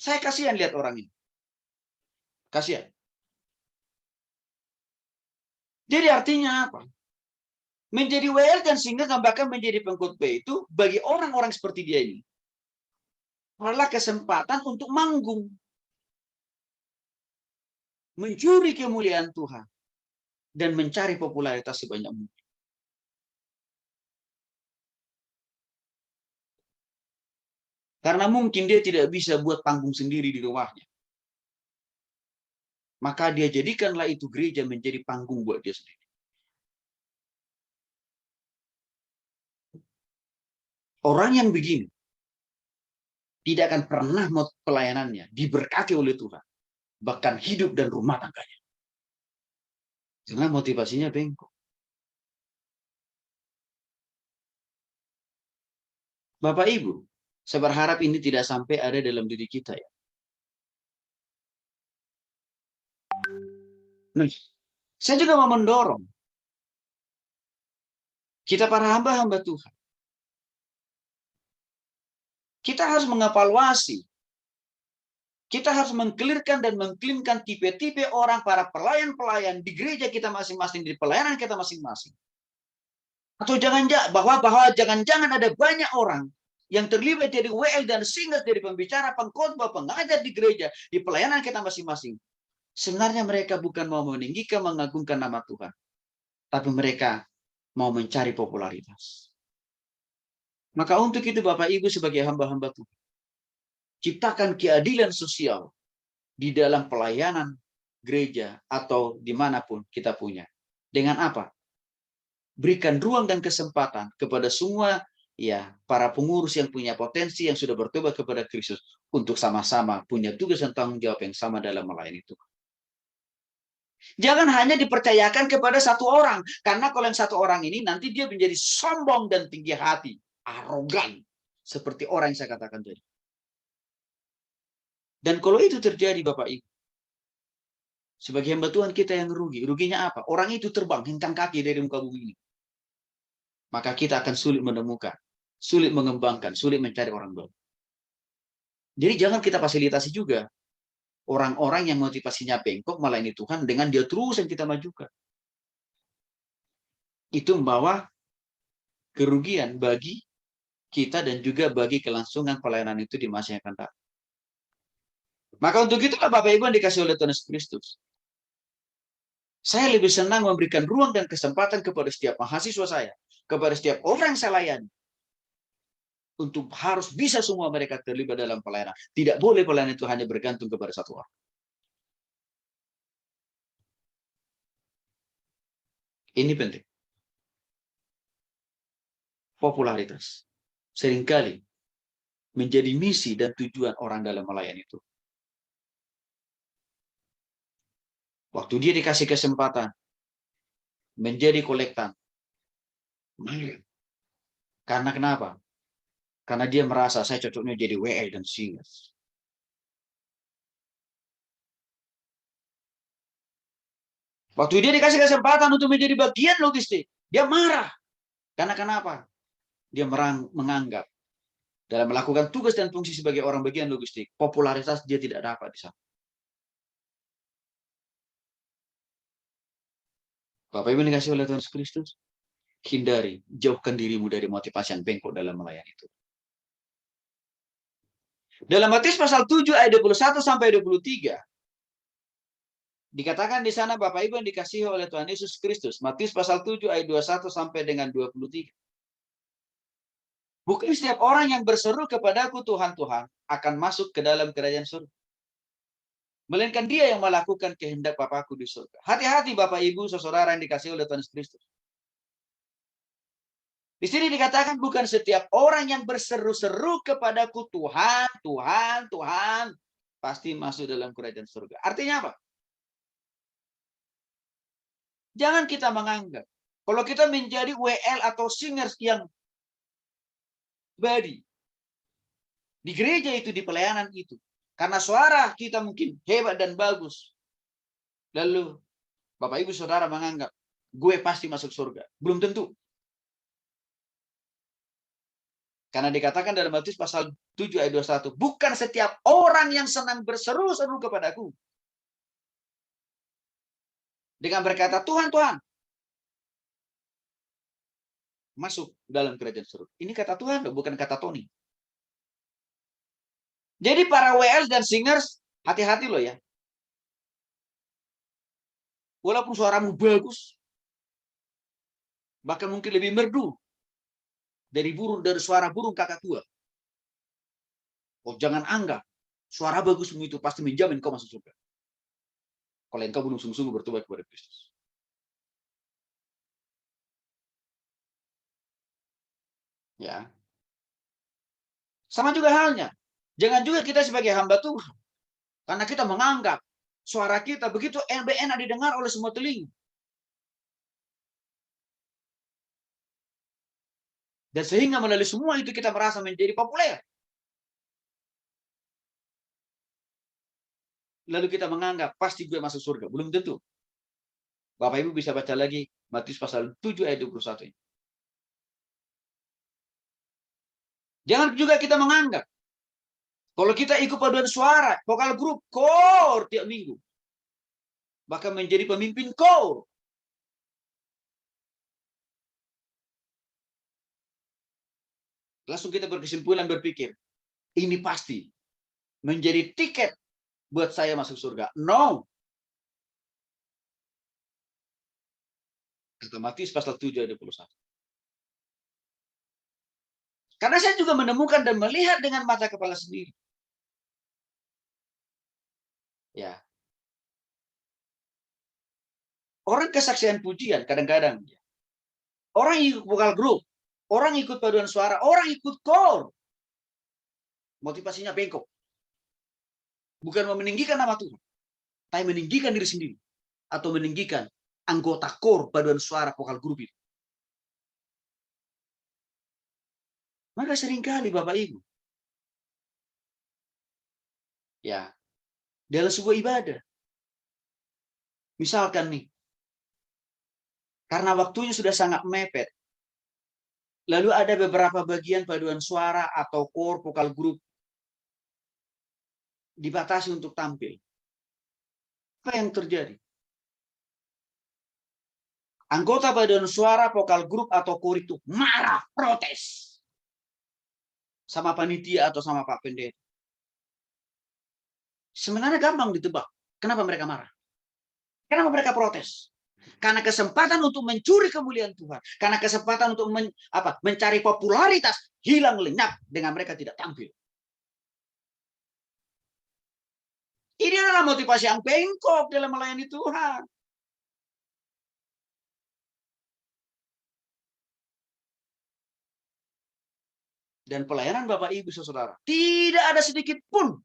[SPEAKER 1] Saya kasihan lihat orang ini. Kasihan. Jadi artinya apa? Menjadi WL dan singer dan bahkan menjadi pengkhotbah itu bagi orang-orang seperti dia ini adalah kesempatan untuk manggung. Mencuri kemuliaan Tuhan. Dan mencari popularitas sebanyak mungkin. Karena mungkin dia tidak bisa buat panggung sendiri di rumahnya. Maka dia jadikanlah itu gereja menjadi panggung buat dia sendiri. Orang yang begini tidak akan pernah pelayanannya diberkati oleh Tuhan. Bahkan hidup dan rumah tangganya. Karena motivasinya bengkok. Bapak Ibu, saya berharap ini tidak sampai ada dalam diri kita ya. Nah, saya juga mau mendorong Kita para hamba-hamba Tuhan, kita harus mengevaluasi, kita harus mengkelirkan dan mengklimkan tipe-tipe orang, para pelayan-pelayan di gereja kita masing-masing, di pelayanan kita masing-masing. Atau jangan-jangan ada banyak orang yang terlibat dari WL dan singles, dari pembicara, pengkhotbah, pengajar di gereja, di pelayanan kita masing-masing. Sebenarnya mereka bukan mau meninggikan, mengagungkan nama Tuhan, tapi mereka mau mencari popularitas. Maka untuk itu Bapak Ibu sebagai hamba-hamba Tuhan, ciptakan keadilan sosial di dalam pelayanan gereja atau dimanapun kita punya. Dengan apa? Berikan ruang dan kesempatan kepada semua para pengurus yang punya potensi, yang sudah bertobat kepada Kristus, untuk sama-sama punya tugas dan tanggung jawab yang sama dalam melayani Tuhan. Jangan hanya dipercayakan kepada satu orang, karena kalau yang satu orang ini nanti dia menjadi sombong dan tinggi hati, arogan, seperti orang yang saya katakan tadi. Dan kalau itu terjadi Bapak Ibu, sebagai hamba Tuhan kita yang rugi. Ruginya apa? Orang itu terbang hengkang kaki dari muka bumi ini. Maka kita akan sulit menemukan, sulit mengembangkan, sulit mencari orang baru. Jadi jangan kita fasilitasi juga orang-orang yang motivasinya bengkok melayani Tuhan dengan dia terus yang kita majukan. Itu membawa kerugian bagi kita dan juga bagi kelangsungan pelayanan itu di masa yang akan datang. Maka untuk itulah Bapak Ibu yang dikasih oleh Tuhan Yesus Kristus, saya lebih senang memberikan ruang dan kesempatan kepada setiap mahasiswa saya, kepada setiap orang yang saya layani, untuk harus bisa semua mereka terlibat dalam pelayanan. Tidak boleh pelayanan itu hanya bergantung kepada satu orang. Ini penting. Popularitas seringkali menjadi misi dan tujuan orang dalam melayani itu. Waktu dia dikasih kesempatan menjadi kolektan. Karena kenapa? Karena dia merasa saya cocoknya jadi WL dan singers. Waktu dia dikasih kesempatan untuk menjadi bagian logistik, dia marah. Karena kenapa? Dia menganggap dalam melakukan tugas dan fungsi sebagai orang bagian logistik, popularitas dia tidak dapat di sana. Bapak Ibu dikasih oleh Tuhan Yesus Kristus, hindari, jauhkan dirimu dari motivasi yang bengkok dalam melayani itu. Dalam Matius pasal 7 ayat 21 sampai 23, dikatakan di sana Bapak Ibu yang dikasihi oleh Tuhan Yesus Kristus, Matius pasal 7 ayat 21 sampai dengan 23. Bukan setiap orang yang berseru kepadaku Tuhan, Tuhan, akan masuk ke dalam kerajaan surga, melainkan dia yang melakukan kehendak Bapakku di surga. Hati-hati Bapak Ibu, saudara yang dikasihi oleh Tuhan Yesus Kristus. Di sini dikatakan bukan setiap orang yang berseru-seru kepadaku Tuhan, Tuhan, Tuhan, pasti masuk dalam kerajaan surga. Artinya apa? Jangan kita menganggap kalau kita menjadi WL atau singers yang body di gereja itu, di pelayanan itu, karena suara kita mungkin hebat dan bagus, lalu Bapak Ibu Saudara menganggap gue pasti masuk surga. Belum tentu. Karena dikatakan dalam Matius pasal 7 ayat 21, bukan setiap orang yang senang berseru-seru kepadaku dengan berkata, Tuhan, Tuhan, masuk dalam kerajaan surga. Ini kata Tuhan, bukan kata Tony. Jadi para WL dan singers, hati-hati loh ya. Walaupun suaramu bagus, bahkan mungkin lebih merdu dari suara burung kakak tua. Oh, jangan anggap suara bagusmu itu pasti menjamin kau masuk surga. Kalau engkau belum sungguh-sungguh bertobat kepada Kristus. Ya. Sama juga halnya. Jangan juga kita sebagai hamba Tuhan, karena kita menganggap suara kita begitu enak didengar oleh semua telinga. Dan sehingga melalui semua itu kita merasa menjadi populer. Lalu kita menganggap pasti gue masuk surga. Belum tentu. Bapak Ibu bisa baca lagi Matius pasal 7 ayat 21. Jangan juga kita menganggap kalau kita ikut paduan suara, vokal grup, core tiap minggu, bahkan menjadi pemimpin core, langsung kita berkesimpulan berpikir, ini pasti menjadi tiket buat saya masuk surga. No. Kata Matius pasal 7 ayat 21. Karena saya juga menemukan dan melihat dengan mata kepala sendiri. Ya. Orang kesaksian pujian kadang-kadang. Orang ikut vokal grup, orang ikut paduan suara, orang ikut core. Motivasinya bengkok. Bukan meninggikan nama Tuhan, tapi meninggikan diri sendiri. Atau meninggikan anggota core paduan suara vokal grup itu. Maka seringkali Bapak Ibu, ya, dalam sebuah ibadah, misalkan nih, karena waktunya sudah sangat mepet, lalu ada beberapa bagian paduan suara atau core vokal grup dibatasi untuk tampil. Apa yang terjadi? Anggota paduan suara, vokal grup atau core itu marah, protes sama panitia atau sama Pak Pendeta. Sebenarnya gampang ditebak. Kenapa mereka marah? Kenapa mereka protes? Karena kesempatan untuk mencuri kemuliaan Tuhan, karena kesempatan untuk mencari popularitas hilang lenyap dengan mereka tidak tampil. Ini adalah motivasi yang bengkok dalam melayani Tuhan. Dan pelayanan Bapak Ibu Saudara tidak ada sedikit pun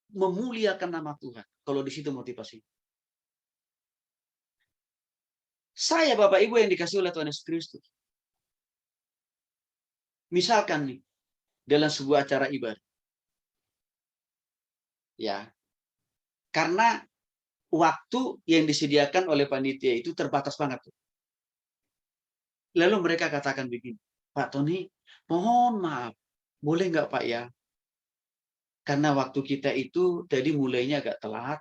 [SPEAKER 1] memuliakan nama Tuhan kalau di situ motivasi. Saya Bapak Ibu yang dikasih oleh Tuhan Yesus Kristus. Misalkan nih, dalam sebuah acara ibadah. Ya. Karena waktu yang disediakan oleh panitia itu terbatas banget. Lalu mereka katakan begini, Pak Tony, mohon maaf, boleh nggak Pak ya? Karena waktu kita itu tadi mulainya agak telat,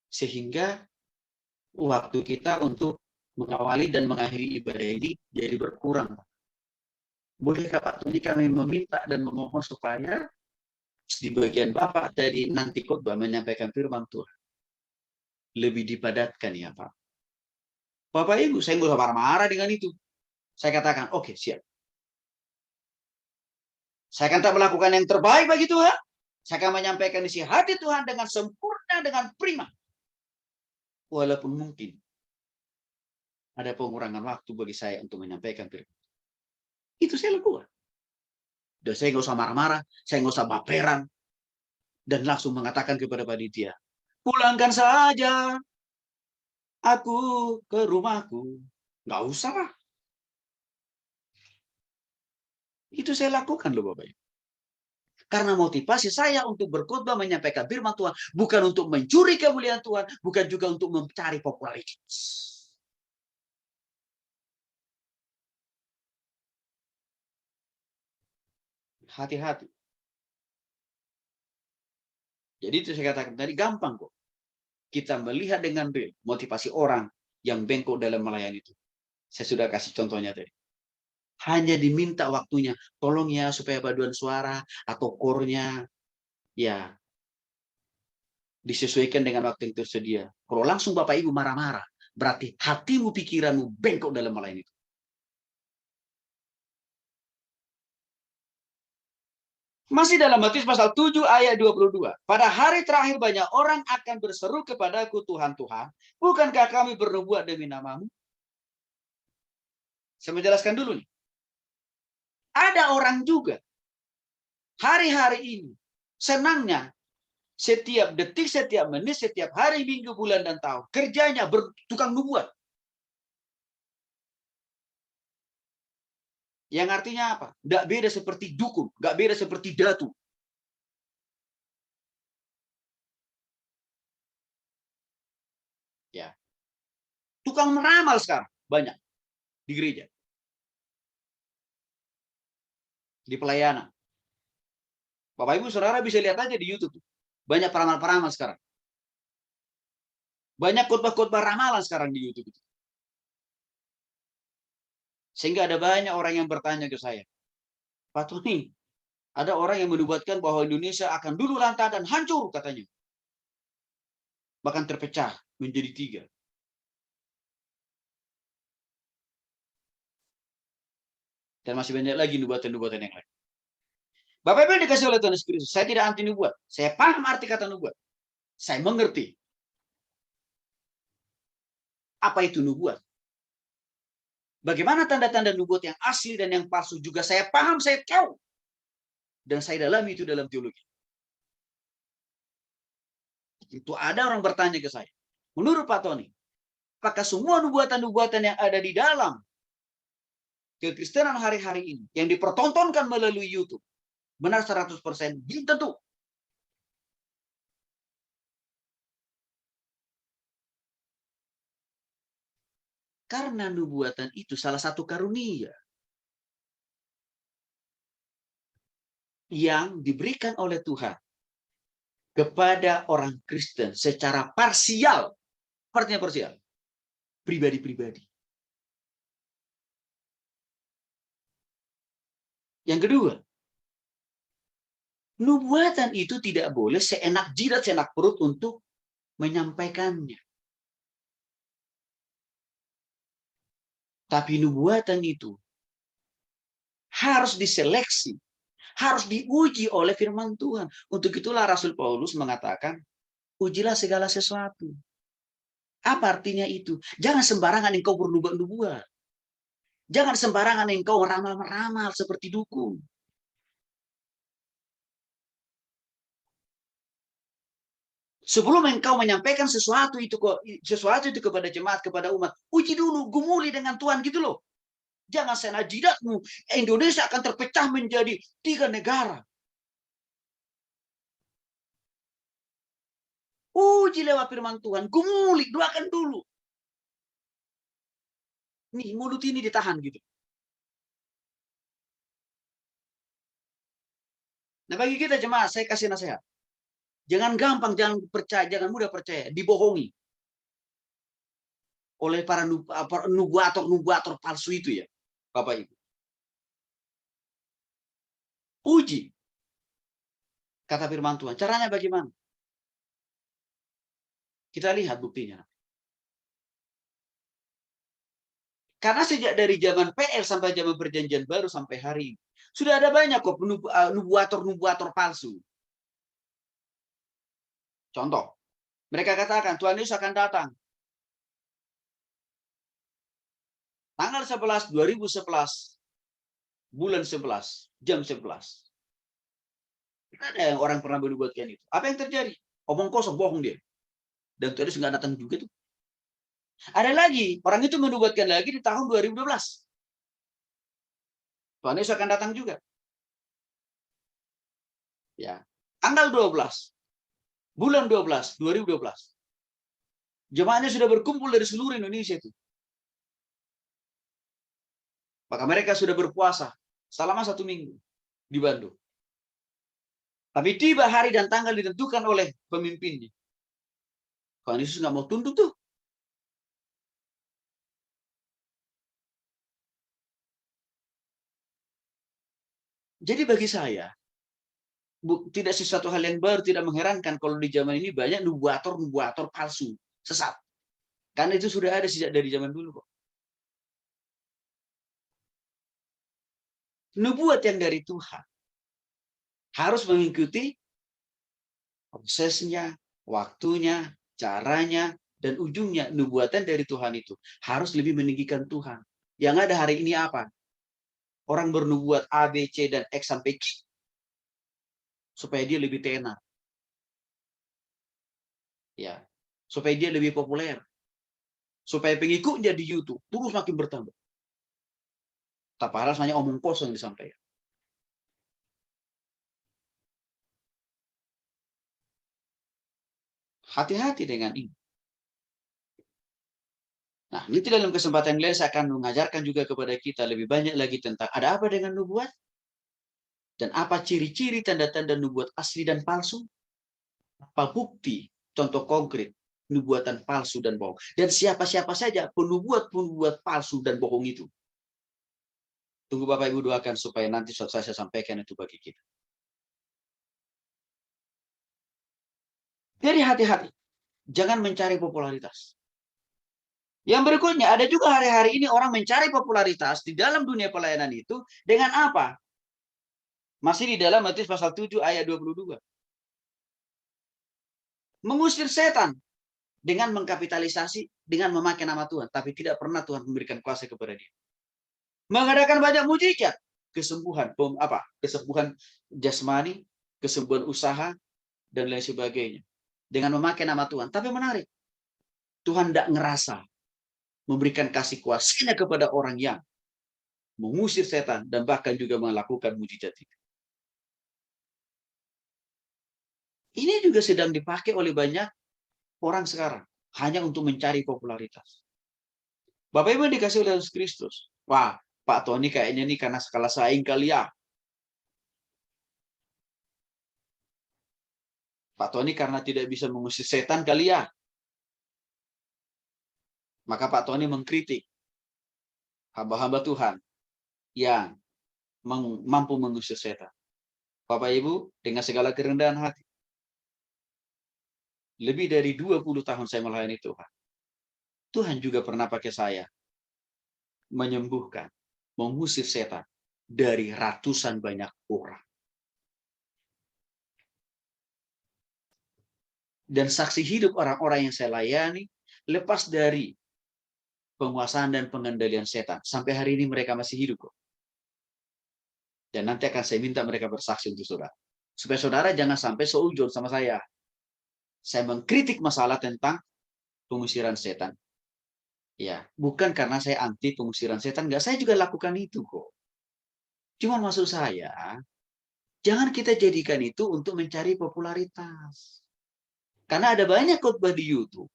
[SPEAKER 1] sehingga waktu kita untuk mengawali dan mengakhiri ibadah ini jadi berkurang. Bolehkah Pak Tony kami meminta dan memohon supaya di bagian Bapak tadi nanti khotbah menyampaikan firman Tuhan lebih dipadatkan ya Pak. Bapak Ibu, saya nggak usah marah-marah dengan itu. Saya katakan, oke, siap. Saya akan tak melakukan yang terbaik bagi Tuhan. Saya akan menyampaikan isi hati Tuhan dengan sempurna, dengan prima. Walaupun mungkin ada pengurangan waktu bagi saya untuk menyampaikan firman. Itu saya lakukan. Dan saya nggak usah marah-marah, saya nggak usah baperan. Dan langsung mengatakan kepada panitia, pulangkan saja aku ke rumahku. Nggak usah lah. Itu saya lakukan loh Bapak Ibu. Karena motivasi saya untuk berkhotbah menyampaikan firman Tuhan bukan untuk mencuri kemuliaan Tuhan, bukan juga untuk mencari popularitas. Hati-hati. Jadi itu saya katakan tadi gampang kok. Kita melihat dengan real motivasi orang yang bengkok dalam melayani itu. Saya sudah kasih contohnya tadi. Hanya diminta waktunya, tolong ya supaya paduan suara atau kornya ya disesuaikan dengan waktu yang tersedia. Kalau langsung Bapak Ibu marah-marah, berarti hatimu, pikiranmu bengkok dalam melayani itu. Masih dalam Matius pasal 7 ayat 22. Pada hari terakhir banyak orang akan berseru kepadaku, Tuhan, Tuhan, bukankah kami bernubuat demi namamu? Saya menjelaskan dulu nih. Ada orang juga hari-hari ini senangnya setiap detik, setiap menit, setiap hari, minggu, bulan, dan tahun. Kerjanya bertukang nubuat. Yang artinya apa? Tidak beda seperti dukun, nggak beda seperti datu. Ya, tukang meramal sekarang banyak di gereja.
[SPEAKER 2] di pelayanan. Bapak Ibu Saudara bisa lihat aja di YouTube. Banyak peramal-peramal sekarang. Banyak khotbah-khotbah ramalan sekarang di YouTube. Sehingga ada banyak orang yang bertanya ke saya, Pak Tony, ada orang yang menubuatkan bahwa Indonesia akan dulu lantah dan hancur katanya. Bahkan terpecah menjadi 3. Dan masih banyak lagi nubuatan-nubuatan yang lain. Bapak Ibu dikasih oleh Tuhan Yesus Kristus, saya tidak anti nubuat. Saya paham arti kata nubuat. Saya mengerti apa itu nubuat. Bagaimana tanda-tanda nubuat yang asli dan yang palsu juga saya paham, saya tahu. Dan saya dalami itu dalam teologi. Itu ada orang bertanya ke saya, menurut Pak Tony, apakah semua nubuatan-nubuatan yang ada di dalam kekristenan hari-hari ini, yang dipertontonkan melalui YouTube, benar 100%? Belum tentu. Karena nubuatan itu salah satu karunia yang diberikan oleh Tuhan kepada orang Kristen secara parsial. Artinya parsial. Pribadi-pribadi. Yang kedua, nubuatan itu tidak boleh seenak jidat, seenak perut untuk menyampaikannya. Tapi nubuatan itu harus diseleksi, harus diuji oleh firman Tuhan. Untuk itulah Rasul Paulus mengatakan, ujilah segala sesuatu. Apa artinya itu? Jangan sembarangan engkau bernubuat-nubuat. Jangan sembarangan engkau meramal-meramal seperti dukun. Sebelum engkau menyampaikan sesuatu itu kepada jemaat, kepada umat, uji dulu, gumuli dengan Tuhan gitu loh. Jangan seenak jidatmu, Indonesia akan terpecah menjadi 3 negara. Uji lewat firman Tuhan, gumuli, doakan dulu. Nih, mulut ini ditahan gitu. Nah, bagi kita jemaat, saya kasih nasihat. Jangan gampang, jangan percaya, jangan mudah percaya, dibohongi oleh para nubuator palsu itu ya, Bapak Ibu. Uji, kata firman Tuhan. Caranya bagaimana? Kita lihat buktinya. Karena sejak dari zaman PL sampai zaman perjanjian baru sampai hari ini, sudah ada banyak kok nubuator palsu. Contoh, mereka katakan Tuhan Yesus akan datang tanggal 11, 2011, bulan 11, jam 11. Ada yang orang pernah menubuatkan itu. Apa yang terjadi? Omong kosong, bohong dia. Dan Tuhan Yesus nggak datang juga tuh. Ada lagi, orang itu menubuatkan lagi di tahun 2012. Tuhan Yesus akan datang juga. Ya, tanggal 12, bulan 12, 2012. Jemaatnya sudah berkumpul dari seluruh Indonesia itu. Maka mereka sudah berpuasa selama 1 minggu di Bandung. Tapi tiba hari dan tanggal ditentukan oleh pemimpinnya. Tuhan Yesus nggak mau tunduk tuh. Jadi bagi saya, tidak sesuatu hal yang baru, tidak mengherankan kalau di zaman ini banyak nubuator palsu, sesat. Karena itu sudah ada sejak dari zaman dulu kok. Nubuat yang dari Tuhan harus mengikuti prosesnya, waktunya, caranya, dan ujungnya. Nubuatan dari Tuhan itu harus lebih meninggikan Tuhan. Yang ada hari ini apa? Orang bernubuat A, B, C, dan X sampai Q. Supaya dia lebih tenar. Ya, supaya dia lebih populer. Supaya pengikutnya di YouTube terus makin bertambah. Tak padahal hanya omong kosong yang disampaikan. Hati-hati dengan ini. Nah, nanti dalam kesempatan lain saya akan mengajarkan juga kepada kita lebih banyak lagi tentang ada apa dengan nubuat, Dan apa ciri-ciri tanda-tanda nubuat asli dan palsu? Apa bukti, contoh konkret, nubuatan palsu dan bohong? Dan siapa-siapa saja penubuat-penubuat palsu dan bohong itu. Tunggu Bapak Ibu doakan supaya nanti suatu saat saya sampaikan itu bagi kita. Jadi hati-hati. Jangan mencari popularitas. Yang berikutnya, ada juga hari-hari ini orang mencari popularitas di dalam dunia pelayanan itu dengan apa? Masih di dalam Matius pasal 7 ayat 22. Mengusir setan dengan mengkapitalisasi, dengan memakai nama Tuhan. Tapi tidak pernah Tuhan memberikan kuasa kepada dia. Mengadakan banyak mujizat. Kesembuhan, kesembuhan jasmani, kesembuhan usaha, dan lain sebagainya. Dengan memakai nama Tuhan. Tapi menarik. Tuhan tidak ngerasa memberikan kasih kuasanya kepada orang yang mengusir setan dan bahkan juga melakukan mujizat itu. Ini juga sedang dipakai oleh banyak orang sekarang hanya untuk mencari popularitas. Bapak Ibu dikasih oleh Yesus Kristus. Wah, Pak Tony kayaknya nih karena skala saing kali ya. Pak Tony karena tidak bisa mengusir setan kali ya. Maka Pak Tony mengkritik hamba-hamba Tuhan yang mampu mengusir setan. Bapak Ibu, dengan segala kerendahan hati, lebih dari 20 tahun saya melayani Tuhan. Tuhan juga pernah pakai saya menyembuhkan, mengusir setan dari ratusan banyak orang. Dan saksi hidup orang-orang yang saya layani, lepas dari penguasaan dan pengendalian setan, sampai hari ini mereka masih hidup kok. Dan nanti akan saya minta mereka bersaksi untuk saudara. Supaya saudara jangan sampai seujon sama saya. Saya mengkritik masalah tentang pengusiran setan. Ya, bukan karena saya anti pengusiran setan, enggak, saya juga lakukan itu kok. Cuma maksud saya, jangan kita jadikan itu untuk mencari popularitas. Karena ada banyak khotbah di YouTube.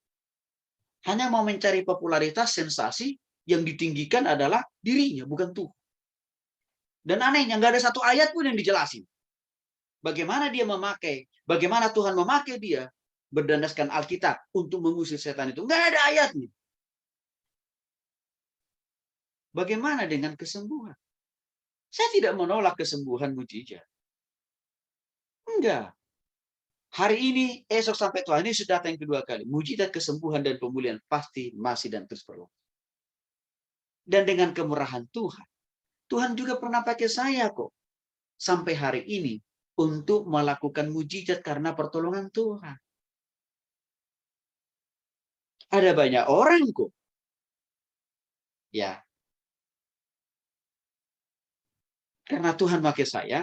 [SPEAKER 2] Hanya mau mencari popularitas, sensasi, yang ditinggikan adalah dirinya, bukan Tuhan. Dan anehnya, nggak ada satu ayat pun yang dijelasin. Bagaimana dia memakai, bagaimana Tuhan memakai dia, berdasarkan Alkitab untuk mengusir setan itu. Nggak ada ayatnya. Bagaimana dengan kesembuhan? Saya tidak menolak kesembuhan mujizat. Enggak. Hari ini, esok sampai Tuhan ini sudah datang yang kedua kali. Mujizat kesembuhan dan pemulihan pasti masih dan terus perlu. Dan dengan kemurahan Tuhan, Tuhan juga pernah pakai saya kok. Sampai hari ini untuk melakukan mujizat karena pertolongan Tuhan. Ada banyak orang kok. Ya. Karena Tuhan pakai saya,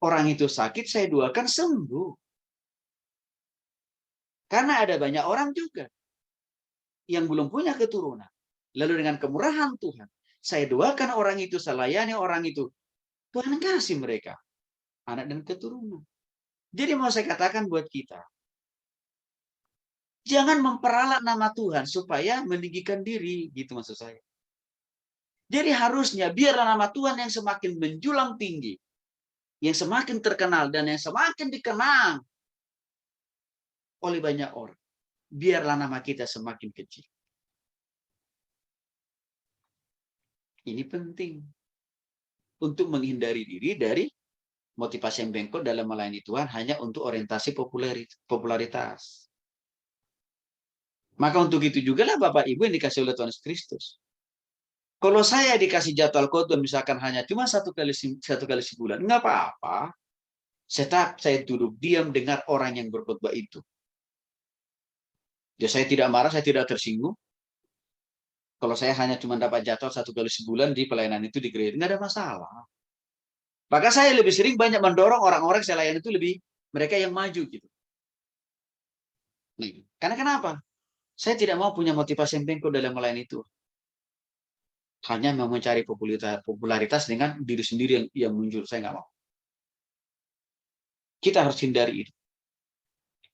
[SPEAKER 2] orang itu sakit, saya doakan sembuh. Karena ada banyak orang juga yang belum punya keturunan. Lalu dengan kemurahan Tuhan, saya doakan orang itu, saya layani orang itu. Tuhan kasih mereka anak dan keturunan. Jadi mau saya katakan buat kita, jangan memperalat nama Tuhan supaya meninggikan diri, gitu maksud saya. Jadi harusnya biarlah nama Tuhan yang semakin menjulang tinggi, yang semakin terkenal dan yang semakin dikenang oleh banyak orang. Biarlah nama kita semakin kecil. Ini penting untuk menghindari diri dari motivasi yang bengkok dalam melayani Tuhan hanya untuk orientasi popularitas. Maka untuk itu juga lah Bapak Ibu yang dikasih oleh Tuhan Yesus Kristus. Kalau saya dikasih jadwal khotbah misalkan hanya cuma satu kali sebulan, nggak apa-apa. Saya duduk diam dengar orang yang berkhotbah itu. Ya saya tidak marah, saya tidak tersinggung. Kalau saya hanya cuma dapat jadwal satu kali sebulan di pelayanan itu di gereja, nggak ada masalah. Maka saya lebih sering banyak mendorong orang-orang saya layani itu lebih mereka yang maju gitu. Nih, karena kenapa? Saya tidak mau punya motivasi yang bengkok dalam melayani itu. Hanya mau mencari popularitas dengan diri sendiri yang muncul. Saya nggak mau. Kita harus hindari itu.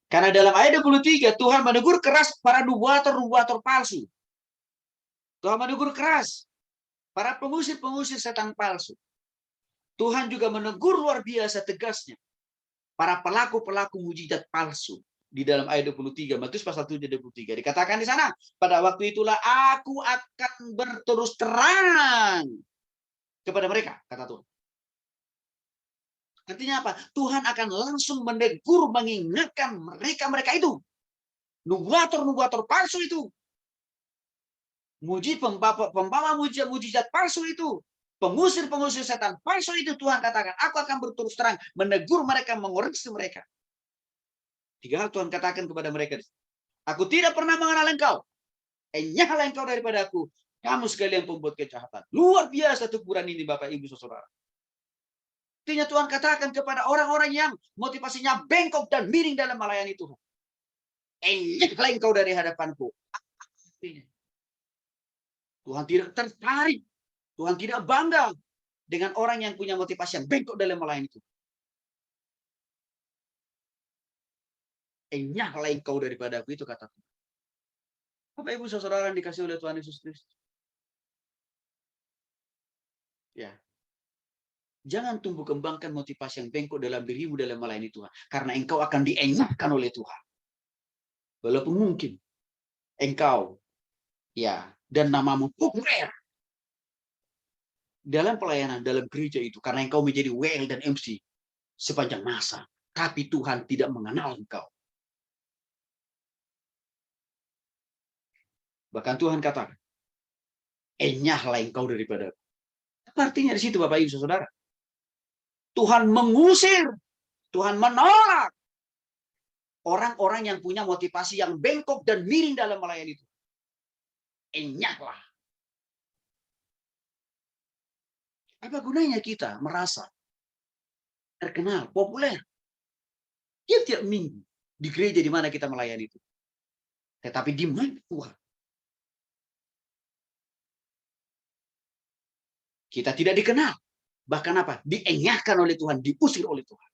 [SPEAKER 2] Karena dalam ayat 23, Tuhan menegur keras para nubuator palsu. Tuhan menegur keras para pengusir-pengusir setan palsu. Tuhan juga menegur luar biasa tegasnya para pelaku-pelaku mujizat palsu. Di dalam ayat 23, Matius pasal 7 ayat 23. Dikatakan di sana, pada waktu itulah aku akan berterus terang kepada mereka, kata Tuhan. Artinya apa? Tuhan akan langsung menegur, mengingatkan mereka itu. Nubuator palsu itu. Pembawa mujizat palsu itu. Pengusir setan palsu itu, Tuhan katakan, aku akan berterus terang, menegur mereka, mengoreksi mereka. 3 hal Tuhan katakan kepada mereka. Aku tidak pernah mengenal engkau. Enyahlah engkau daripada aku. Kamu sekalian pembuat kejahatan. Luar biasa teguran ini, Bapak, Ibu, Saudara. Artinya Tuhan katakan kepada orang-orang yang motivasinya bengkok dan miring dalam melayani Tuhan. Enyahlah engkau dari hadapanku. Tuhan tidak tertarik. Tuhan tidak bangga dengan orang yang punya motivasi yang bengkok dalam melayani Tuhan. Enyahlah engkau daripada aku, itu kata Tuhan. Bapak, Ibu, Saudara yang dikasih oleh Tuhan Yesus Kristus. Ya. Jangan tumbuh kembangkan motivasi yang bengkok dalam dirimu dalam melayani Tuhan. Karena engkau akan dienyahkan oleh Tuhan. Walaupun mungkin engkau, ya, dan namamu populer dalam pelayanan, dalam gereja itu. Karena engkau menjadi WL dan MC sepanjang masa. Tapi Tuhan tidak mengenal engkau. Bahkan Tuhan katakan, enyahlah engkau daripada aku. Apa artinya di situ, Bapak Ibu Saudara? Tuhan mengusir, Tuhan menolak orang-orang yang punya motivasi yang bengkok dan miring dalam melayani itu. Enyahlah. Apa gunanya kita merasa terkenal, populer tiap-tiap minggu di gereja di mana kita melayani itu? Tetapi di mana Tuhan? Kita tidak dikenal. Bahkan apa? Dienyahkan oleh Tuhan, diusir oleh Tuhan.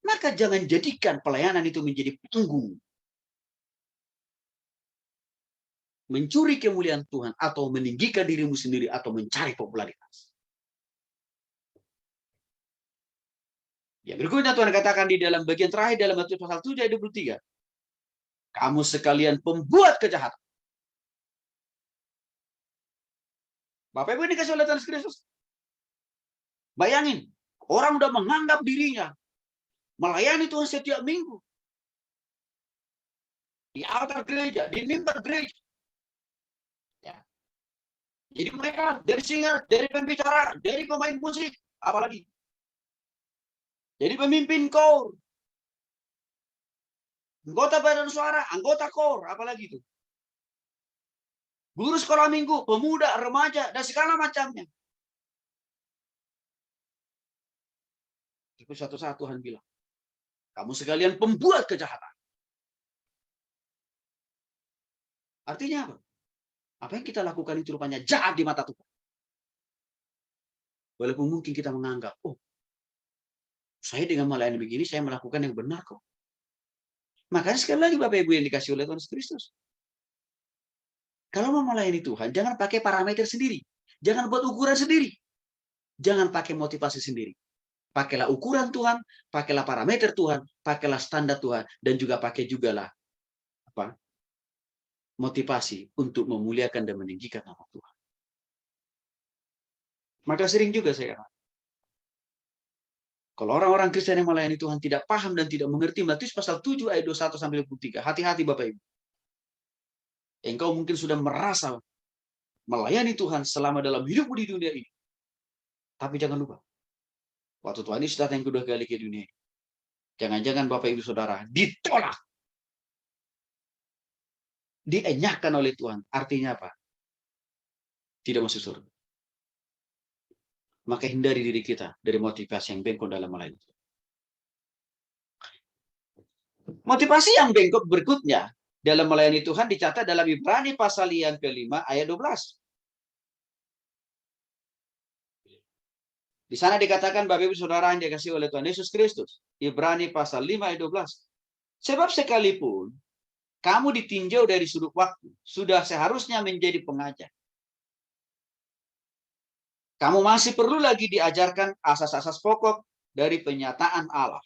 [SPEAKER 2] Maka jangan jadikan pelayanan itu menjadi panggung. Mencuri kemuliaan Tuhan atau meninggikan dirimu sendiri atau mencari popularitas. Ya, berikutnya Tuhan katakan di dalam bagian terakhir dalam Matius pasal 7 ayat 23. Kamu sekalian pembuat kejahatan. Bapak Ibu dikasih oleh Tuhan Kristus. Bayangin, orang udah menganggap dirinya melayani Tuhan setiap minggu. Di altar gereja, di mimbar gereja. Ya. Jadi mereka dari singer, dari pembicara, dari pemain musik, apalagi. Jadi pemimpin kor. Anggota badan suara, anggota kor, apalagi itu. Guru sekolah minggu, pemuda, remaja, dan segala macamnya. Itu suatu saat Tuhan bilang, kamu sekalian pembuat kejahatan. Artinya apa? Apa yang kita lakukan itu rupanya jahat di mata Tuhan. Walaupun mungkin kita menganggap, oh, saya dengan melayani begini, saya melakukan yang benar kok. Makanya sekali lagi Bapak Ibu yang dikasih oleh Tuhan Kristus. Kalau mau melayani Tuhan, jangan pakai parameter sendiri. Jangan buat ukuran sendiri. Jangan pakai motivasi sendiri. Pakailah ukuran Tuhan, pakailah parameter Tuhan, pakailah standar Tuhan, dan juga pakai jugalah apa? Motivasi untuk memuliakan dan meninggikan nama Tuhan. Maka sering juga saya katakan, kalau orang-orang Kristen yang melayani Tuhan tidak paham dan tidak mengerti Matius pasal 7 ayat 21 sampai 23, hati-hati Bapak Ibu. Engkau mungkin sudah merasa melayani Tuhan selama dalam hidupmu di dunia ini. Tapi jangan lupa, waktu Tuhan Yesus datang yang kedua kali ke dunia ini, jangan-jangan Bapak Ibu Saudara ditolak. Dienyahkan oleh Tuhan. Artinya apa? Tidak masuk surga. Maka hindari diri kita dari motivasi yang bengkok dalam melayani. Motivasi yang bengkok berikutnya dalam melayani Tuhan dicatat dalam Ibrani pasal yang ke-5 ayat 12. Di sana dikatakan Bapak Ibu Saudara yang dikasihi oleh Tuhan Yesus Kristus. Ibrani pasal 5 ayat 12. Sebab sekalipun kamu ditinjau dari sudut waktu, sudah seharusnya menjadi pengajar. Kamu masih perlu lagi diajarkan asas-asas pokok dari penyataan Allah.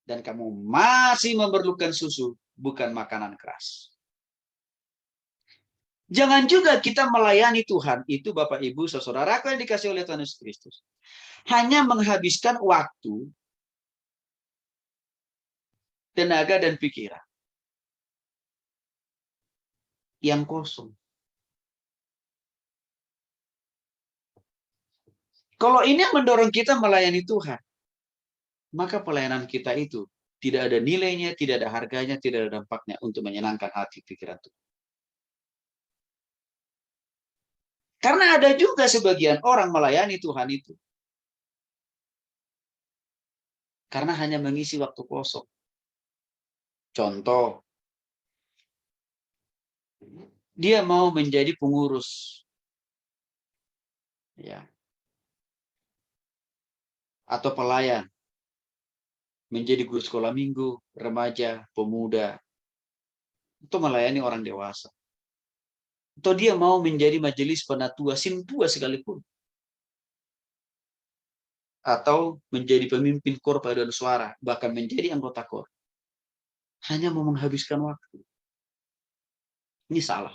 [SPEAKER 2] Dan kamu masih memerlukan susu, bukan makanan keras. Jangan juga kita melayani Tuhan, itu Bapak Ibu, saudaraku yang dikasih oleh Tuhan Yesus Kristus, hanya menghabiskan waktu, tenaga, dan pikiran yang kosong. Kalau ini yang mendorong kita melayani Tuhan, maka pelayanan kita itu tidak ada nilainya, tidak ada harganya, tidak ada dampaknya untuk menyenangkan hati pikiran Tuhan. Karena ada juga sebagian orang melayani Tuhan itu karena hanya mengisi waktu kosong. Contoh, dia mau menjadi pengurus, ya, atau pelayan, menjadi guru sekolah minggu, remaja, pemuda, atau melayani orang dewasa. Atau dia mau menjadi majelis penatua, sintua sekalipun. Atau menjadi pemimpin kor paduan suara, bahkan menjadi anggota kor. Hanya mau menghabiskan waktu. Ini salah.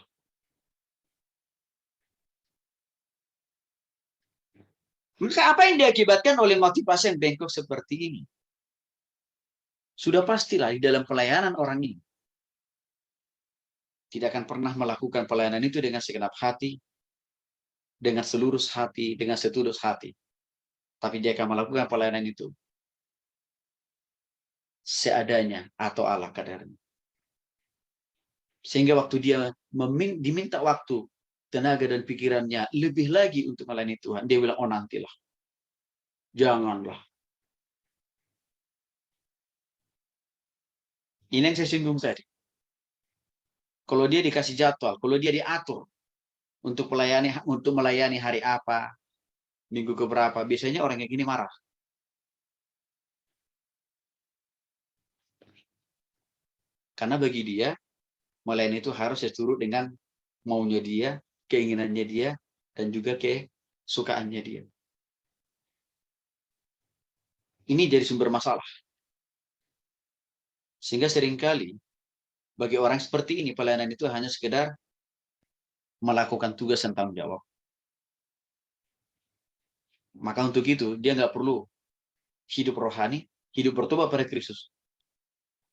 [SPEAKER 2] Maka apa yang diakibatkan oleh motivasi yang bengkok seperti ini? Sudah pastilah di dalam pelayanan orang ini tidak akan pernah melakukan pelayanan itu dengan segenap hati, dengan seluruh hati, dengan setulus hati. Tapi dia akan melakukan pelayanan itu seadanya atau ala kadarnya. Sehingga waktu dia diminta waktu, tenaga dan pikirannya lebih lagi untuk melayani Tuhan, dia bilang, oh nantilah. Janganlah. Ini yang saya singgung tadi. Kalau dia dikasih jadwal, kalau dia diatur untuk melayani hari apa, minggu keberapa, biasanya orang yang gini marah. Karena bagi dia, melayani itu harus seturut dengan maunya dia, keinginannya dia, dan juga kesukaannya dia. Ini jadi sumber masalah. Sehingga seringkali bagi orang seperti ini, pelayanan itu hanya sekedar melakukan tugas dan tanggung jawab. Maka untuk itu, dia nggak perlu hidup rohani, hidup bertobat pada Kristus.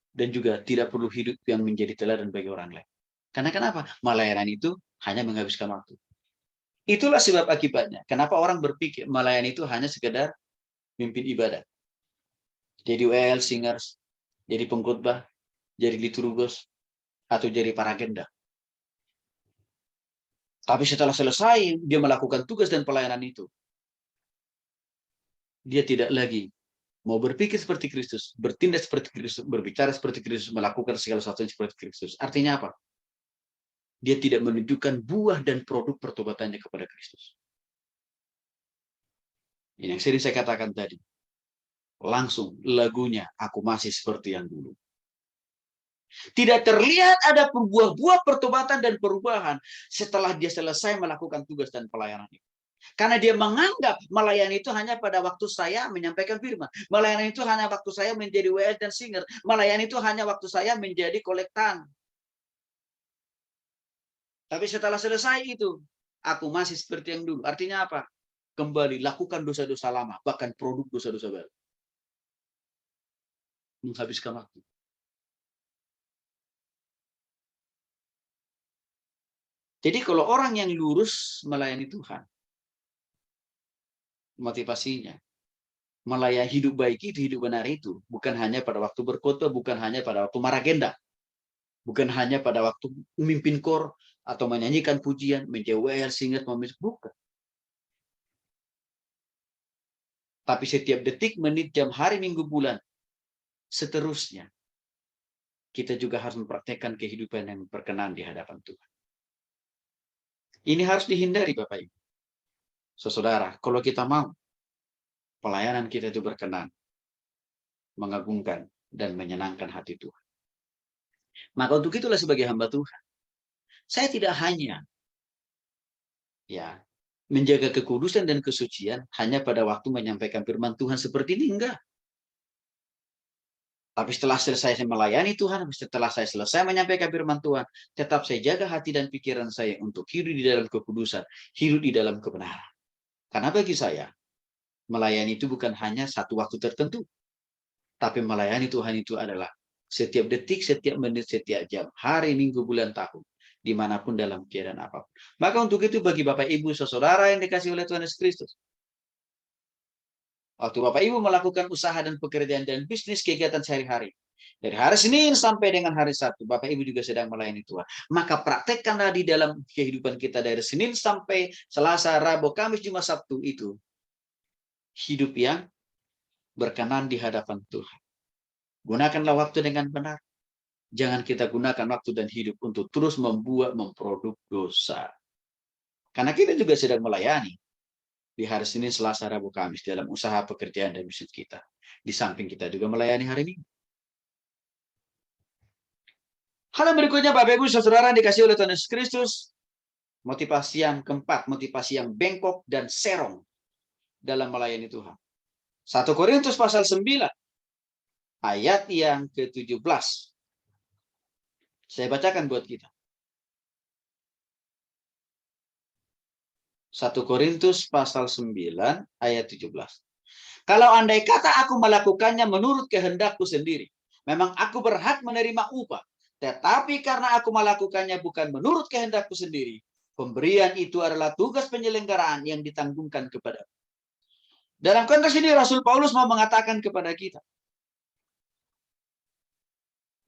[SPEAKER 2] Dan juga tidak perlu hidup yang menjadi teladan bagi orang lain. Karena kenapa? Melayani itu hanya menghabiskan waktu. Itulah sebab akibatnya. Kenapa orang berpikir melayani itu hanya sekedar mimpin ibadah. Jadi WL, singers, jadi pengkhotbah, jadi liturgos, atau jadi paragenda. Tapi setelah selesai, dia melakukan tugas dan pelayanan itu. Dia tidak lagi mau berpikir seperti Kristus, bertindak seperti Kristus, berbicara seperti Kristus, melakukan segala sesuatu seperti Kristus. Artinya apa? Dia tidak menunjukkan buah dan produk pertobatannya kepada Kristus. Ini yang sering saya katakan tadi. Langsung lagunya, aku masih seperti yang dulu. Tidak terlihat ada buah-buah pertobatan dan perubahan setelah dia selesai melakukan tugas dan pelayanan itu. Karena dia menganggap melayani itu hanya pada waktu saya menyampaikan firman. Melayani itu hanya waktu saya menjadi WL dan singer. Melayani itu hanya waktu saya menjadi kolektan. Tapi setelah selesai itu, aku masih seperti yang dulu. Artinya apa? Kembali lakukan dosa-dosa lama, bahkan produk dosa-dosa baru. Menghabiskan waktu. Jadi kalau orang yang lurus melayani Tuhan, motivasinya melayani hidup baik itu, hidup benar itu, bukan hanya pada waktu berkhotbah, bukan hanya pada waktu maragenda, bukan hanya pada waktu memimpin kor atau menyanyikan pujian, menjawel, singet, bukan. Tapi setiap detik, menit, jam, hari, minggu, bulan, seterusnya, kita juga harus mempraktekkan kehidupan yang berkenan di hadapan Tuhan. Ini harus dihindari, Bapak Ibu. Saudara, kalau kita mau pelayanan kita itu berkenan, mengagumkan, dan menyenangkan hati Tuhan. Maka untuk itulah sebagai hamba Tuhan, saya tidak hanya menjaga kekudusan dan kesucian hanya pada waktu menyampaikan firman Tuhan seperti ini, enggak. Tapi setelah selesai saya melayani Tuhan, setelah saya selesai menyampaikan firman Tuhan, tetap saya jaga hati dan pikiran saya untuk hidup di dalam kekudusan, hidup di dalam kebenaran. Karena bagi saya, melayani itu bukan hanya satu waktu tertentu, tapi melayani Tuhan itu adalah setiap detik, setiap menit, setiap jam, hari, minggu, bulan, tahun, dimanapun dalam keadaan apapun. Maka untuk itu bagi Bapak Ibu saudara yang dikasihi oleh Tuhan Yesus Kristus, waktu Bapak Ibu melakukan usaha dan pekerjaan dan bisnis kegiatan sehari-hari, dari hari Senin sampai dengan hari Sabtu, Bapak Ibu juga sedang melayani Tuhan. Maka praktekkanlah di dalam kehidupan kita dari Senin sampai Selasa, Rabu, Kamis, Jumat, Sabtu itu hidup yang berkenan di hadapan Tuhan. Gunakanlah waktu dengan benar. Jangan kita gunakan waktu dan hidup untuk terus memproduk dosa. Karena kita juga sedang melayani di hari Senin, Selasa, Rabu, Kamis dalam usaha pekerjaan dan bisnis kita. Di samping kita juga melayani hari Minggu. Hal yang berikutnya, Bapak Ibu saudara dikasih oleh Tuhan Yesus Kristus, motivasi yang keempat, motivasi yang bengkok dan serong dalam melayani Tuhan. 1 Korintus pasal 9 ayat yang ke-17. Saya bacakan buat kita. 1 Korintus pasal 9 ayat 17. Kalau andai kata aku melakukannya menurut kehendakku sendiri, memang aku berhak menerima upah. Tetapi karena aku melakukannya bukan menurut kehendakku sendiri, pemberian itu adalah tugas penyelenggaraan yang ditanggungkan kepada. Dalam konteks ini Rasul Paulus mau mengatakan kepada kita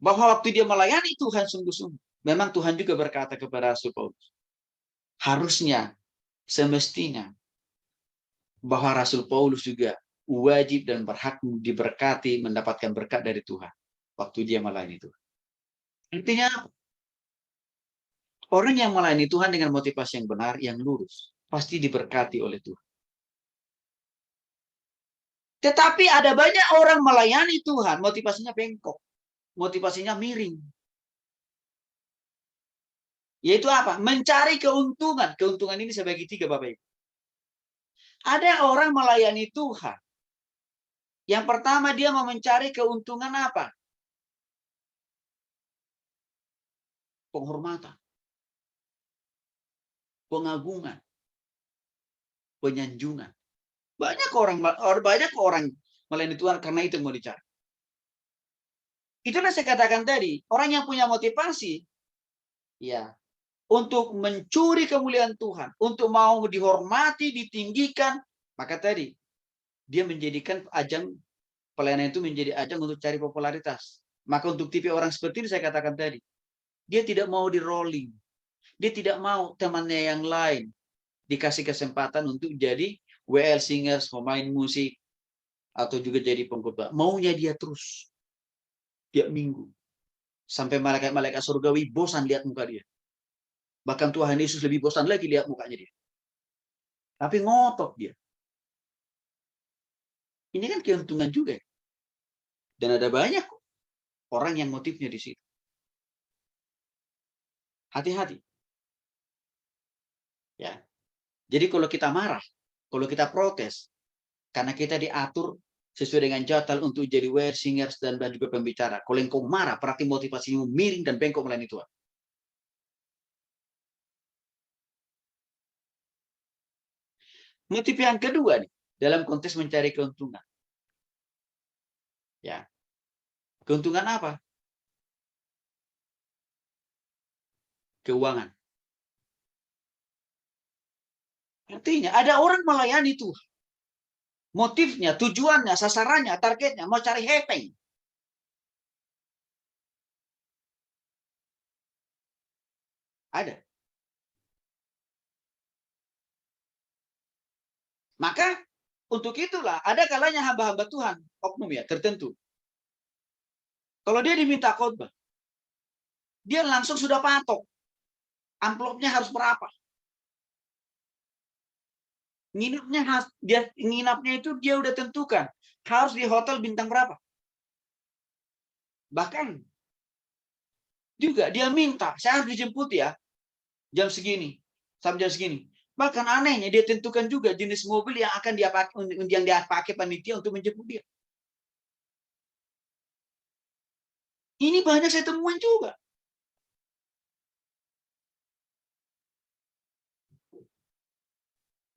[SPEAKER 2] bahwa waktu dia melayani Tuhan sungguh-sungguh, memang Tuhan juga berkata kepada Rasul Paulus, harusnya, semestinya, bahwa Rasul Paulus juga wajib dan berhak diberkati, mendapatkan berkat dari Tuhan waktu dia melayani Tuhan. Intinya, orang yang melayani Tuhan dengan motivasi yang benar, yang lurus, pasti diberkati oleh Tuhan. Tetapi ada banyak orang melayani Tuhan, motivasinya bengkok, motivasinya miring. Yaitu apa? Mencari keuntungan. Keuntungan ini saya bagi 3, Bapak Ibu. Ada orang melayani Tuhan. Yang pertama dia mau mencari keuntungan apa? Penghormatan. Pengagungan. Penyanjungan. Banyak orang melayani Tuhan karena itu yang mau dicari. Itulah saya katakan tadi, orang yang punya motivasi ya untuk mencuri kemuliaan Tuhan, untuk mau dihormati, ditinggikan, maka tadi dia menjadikan ajang pelayanan itu menjadi ajang untuk cari popularitas. Maka untuk tipe orang seperti ini saya katakan tadi, dia tidak mau di rolling. Dia tidak mau temannya yang lain dikasih kesempatan untuk jadi WL singers, pemain musik, atau juga jadi pengkhotbah. Maunya dia terus. Tiap minggu. Sampai malaikat-malaikat surgawi bosan lihat muka dia. Bahkan Tuhan Yesus lebih bosan lagi lihat mukanya dia. Tapi ngotot dia. Ini kan keuntungan juga. Dan ada banyak orang yang motifnya di situ. Hati-hati. Ya. Jadi kalau kita marah, kalau kita protes, karena kita diatur sesuai dengan jadwal untuk jadi wear singers dan juga pembicara. Kalau engkau marah, berarti motivasimu miring dan bengkok melayani Tuhan. Motif yang kedua nih, dalam konteks mencari keuntungan. Ya. Keuntungan apa? Keuangan. Artinya ada orang melayani Tuhan. Motifnya, tujuannya, sasarannya, targetnya mau cari hepeng. Ada. Maka untuk itulah ada kalanya hamba-hamba Tuhan, oknum ya, tertentu. Kalau dia diminta khotbah, dia langsung sudah patok. Amplopnya harus berapa? Nginapnya itu dia udah tentukan. Harus di hotel bintang berapa? Bahkan juga dia minta, saya harus dijemput ya jam segini, sampai jam segini. Bahkan anehnya dia tentukan juga jenis mobil yang akan dia pakai panitia untuk menjemput dia. Ini banyak saya temukan juga.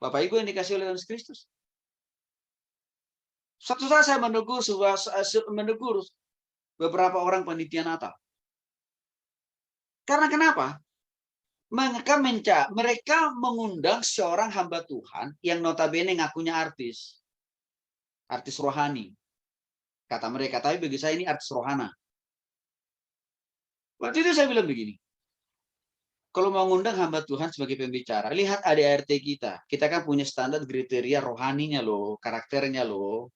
[SPEAKER 2] Bapak Ibu yang dikasih oleh Yesus Kristus. Suatu saat saya menegur beberapa orang panitia Natal. Karena kenapa? Mereka mengundang seorang hamba Tuhan yang notabene ngakunya artis rohani. Kata mereka, tapi bagi saya ini artis rohana. Waktu itu saya bilang begini, kalau mau ngundang hamba Tuhan sebagai pembicara, lihat ADRT kita. Kita kan punya standar kriteria rohaninya loh, karakternya loh,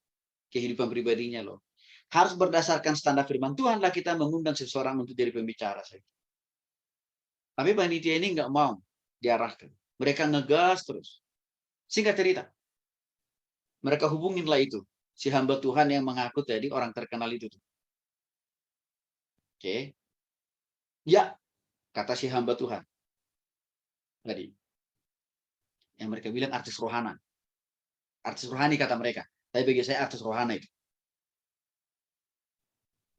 [SPEAKER 2] kehidupan pribadinya loh. Harus berdasarkan standar firman Tuhan lah kita mengundang seseorang untuk jadi pembicara. Tapi panitia ini nggak mau diarahkan. Mereka ngegas terus. Singkat cerita, mereka hubunginlah itu. Si hamba Tuhan yang mengaku tadi orang terkenal itu. Oke. Ya, kata si hamba Tuhan. Tadi. Yang mereka bilang artis rohana. Artis rohani kata mereka. Tapi bagi saya artis rohana itu.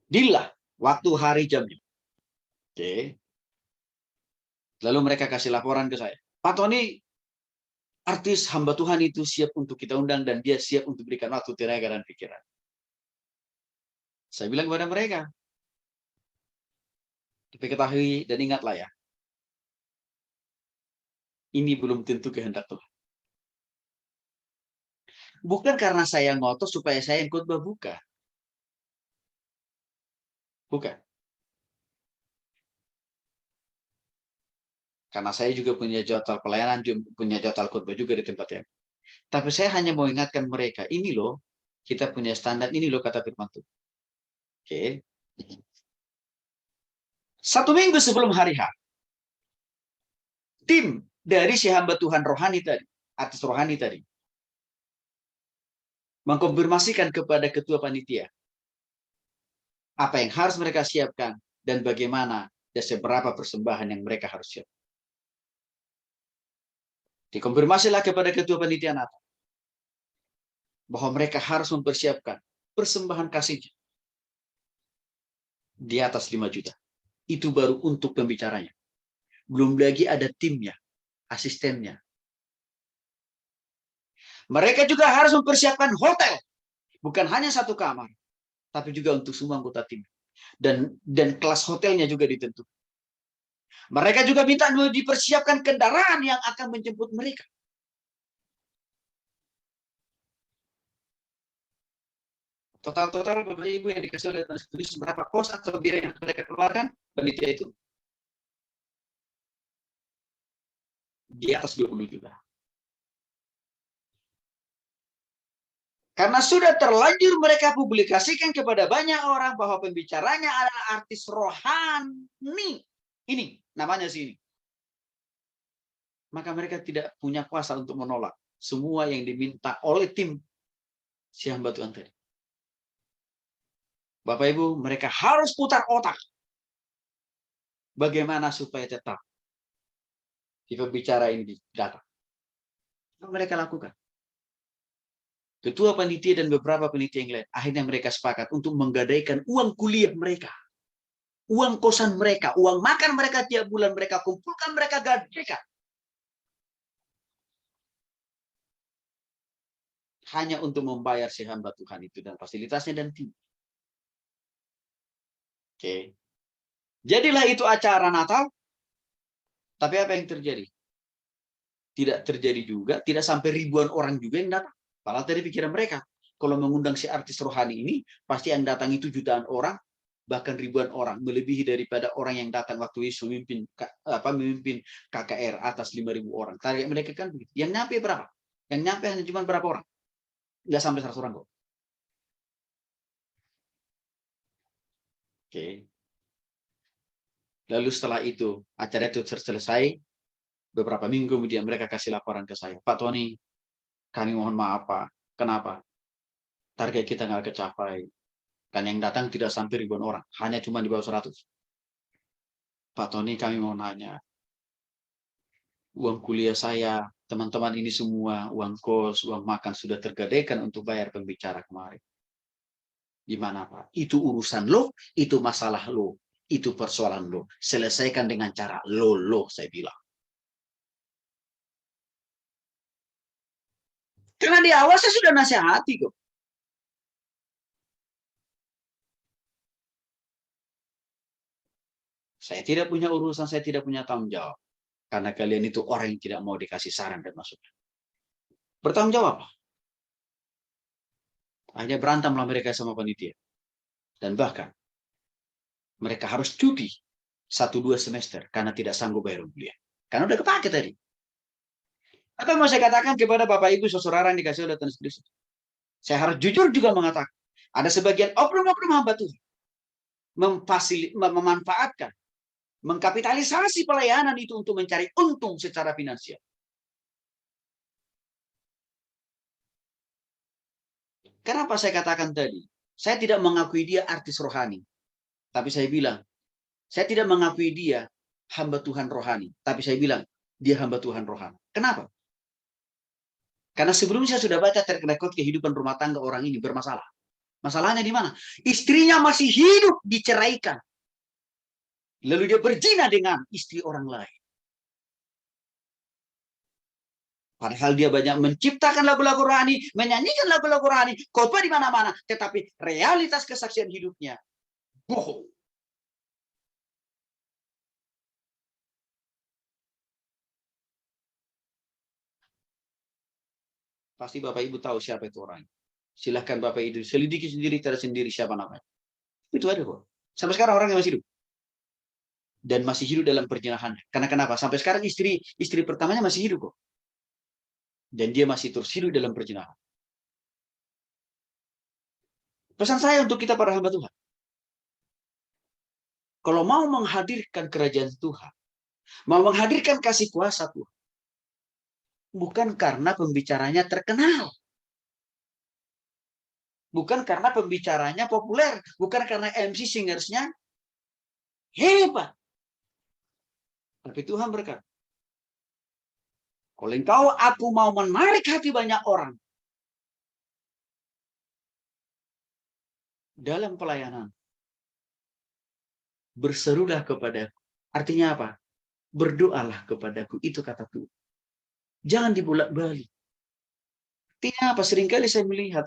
[SPEAKER 2] Dilah waktu hari jamnya. Oke. Lalu mereka kasih laporan ke saya. Pak Tony, artis hamba Tuhan itu siap untuk kita undang dan dia siap untuk berikan waktu, tenaga, dan pikiran. Saya bilang kepada mereka, tapi ketahui dan ingatlah ya, ini belum tentu kehendak Tuhan. Bukan karena saya ngotot supaya saya yang khotbah, bukan. Bukan. Karena saya juga punya jadwal pelayanan, punya jadwal khotbah juga di tempat yang. Tapi saya hanya mau ingatkan mereka, ini loh, kita punya standar, ini loh kata firman Tuhan. Oke. 1 minggu sebelum hari H, tim dari si hamba Tuhan rohani tadi, artis rohani tadi, mengkonfirmasikan kepada ketua panitia apa yang harus mereka siapkan dan bagaimana dan seberapa persembahan yang mereka harus siapkan. Dikonfirmasilah kepada ketua panitia Natal bahwa mereka harus mempersiapkan persembahan kasihnya di atas 5 juta. Itu baru untuk pembicaranya. Belum lagi ada timnya, asistennya. Mereka juga harus mempersiapkan hotel. Bukan hanya 1 kamar, tapi juga untuk semua anggota tim. Dan kelas hotelnya juga ditentukan. Mereka juga minta dipersiapkan kendaraan yang akan menjemput mereka. Total Bapak Ibu yang dikasih oleh Tuhan Yesus, berapa kos atau biaya yang mereka keluarkan, panitia itu di atas 20 juta. Karena sudah terlanjur mereka publikasikan kepada banyak orang bahwa pembicaranya adalah artis rohani. Ini, namanya sini. Maka mereka tidak punya kuasa untuk menolak semua yang diminta oleh tim si hamba Tuhan tadi. Bapak Ibu, mereka harus putar otak. Bagaimana supaya tetap si pembicara ini datang. Mereka lakukan. Ketua panitia dan beberapa panitia yang lain, akhirnya mereka sepakat untuk menggadaikan uang kuliah mereka, uang kosan mereka, uang makan mereka tiap bulan mereka kumpulkan, mereka gadaikan. Hanya untuk membayar si hamba Tuhan itu dan fasilitasnya dan tim. Oke. Jadilah itu acara Natal, tapi apa yang terjadi? Tidak terjadi juga, tidak sampai ribuan orang juga yang datang. Padahal tadi pikiran mereka, kalau mengundang si artis rohani ini, pasti yang datang itu jutaan orang, bahkan ribuan orang, melebihi daripada orang yang datang waktu Yesus memimpin KKR atas 5.000 orang. Target mereka kan begitu. Yang nyampe berapa? Yang nyampe hanya cuma berapa orang? Nggak sampai 100 orang kok. Oke. Lalu setelah itu, acara itu selesai, beberapa minggu kemudian mereka kasih laporan ke saya. Pak Tony, kami mohon maaf Pak. Kenapa? Target kita nggak kecapai. Kan yang datang tidak sampai ribuan orang. Hanya cuma di bawah 100. Pak Tony, kami mau nanya. Uang kuliah saya Teman-teman ini semua uang kos, uang makan sudah tergadaikan untuk bayar pembicara kemarin. Gimana Pak? Itu urusan lo, itu masalah lo, itu persoalan lo. Selesaikan dengan cara lo, saya bilang. Karena di awal saya sudah nasihati kok. Saya tidak punya urusan, saya tidak punya tanggung jawab. Karena kalian itu orang yang tidak mau dikasih saran dan masukan. Bertanggung jawab. Hanya berantamlah mereka sama panitia. Dan bahkan mereka harus cuti 1-2 semester karena tidak sanggup bayar kuliah. Karena udah kepake tadi. Apa yang mau saya katakan kepada Bapak Ibu saudara yang dikasih oleh Tuhan Yesus? Saya harus jujur juga mengatakan, ada sebagian oknum-oknum hamba Tuhan memanfaatkan, mengkapitalisasi pelayanan itu untuk mencari untung secara finansial. Kenapa saya katakan tadi? Saya tidak mengakui dia artis rohani. Tapi saya bilang, saya tidak mengakui dia hamba Tuhan rohani. Tapi saya bilang, dia hamba Tuhan rohani. Kenapa? Karena sebelumnya saya sudah baca track record kehidupan rumah tangga orang ini bermasalah. Masalahnya di mana? Istrinya masih hidup diceraikan. Lalu dia berzina dengan istri orang lain. Padahal dia banyak menciptakan lagu-lagu rohani, menyanyikan lagu-lagu rohani, khotbah di mana-mana. Tetapi realitas kesaksian hidupnya bohong. Pasti Bapak Ibu tahu siapa itu orang. Silahkan Bapak Ibu selidiki sendiri, cari sendiri siapa namanya. Itu ada kok. Sampai sekarang orangnya masih hidup. Dan masih hidup dalam perjinahan. Karena kenapa? Sampai sekarang istri pertamanya masih hidup kok. Dan dia masih terus hidup dalam perjinahan. Pesan saya untuk kita para hamba Tuhan. Kalau mau menghadirkan kerajaan Tuhan, mau menghadirkan kasih kuasa Tuhan, bukan karena pembicaranya terkenal. Bukan karena pembicaranya populer. Bukan karena MC singersnya hebat. Tapi Tuhan berkata, kalau engkau aku mau menarik hati banyak orang dalam pelayanan, berserulah kepadaku. Artinya apa? Berdoalah kepadaku. Itu kata Tuhan. Jangan dibolak-balik. Artinya apa? Seringkali saya melihat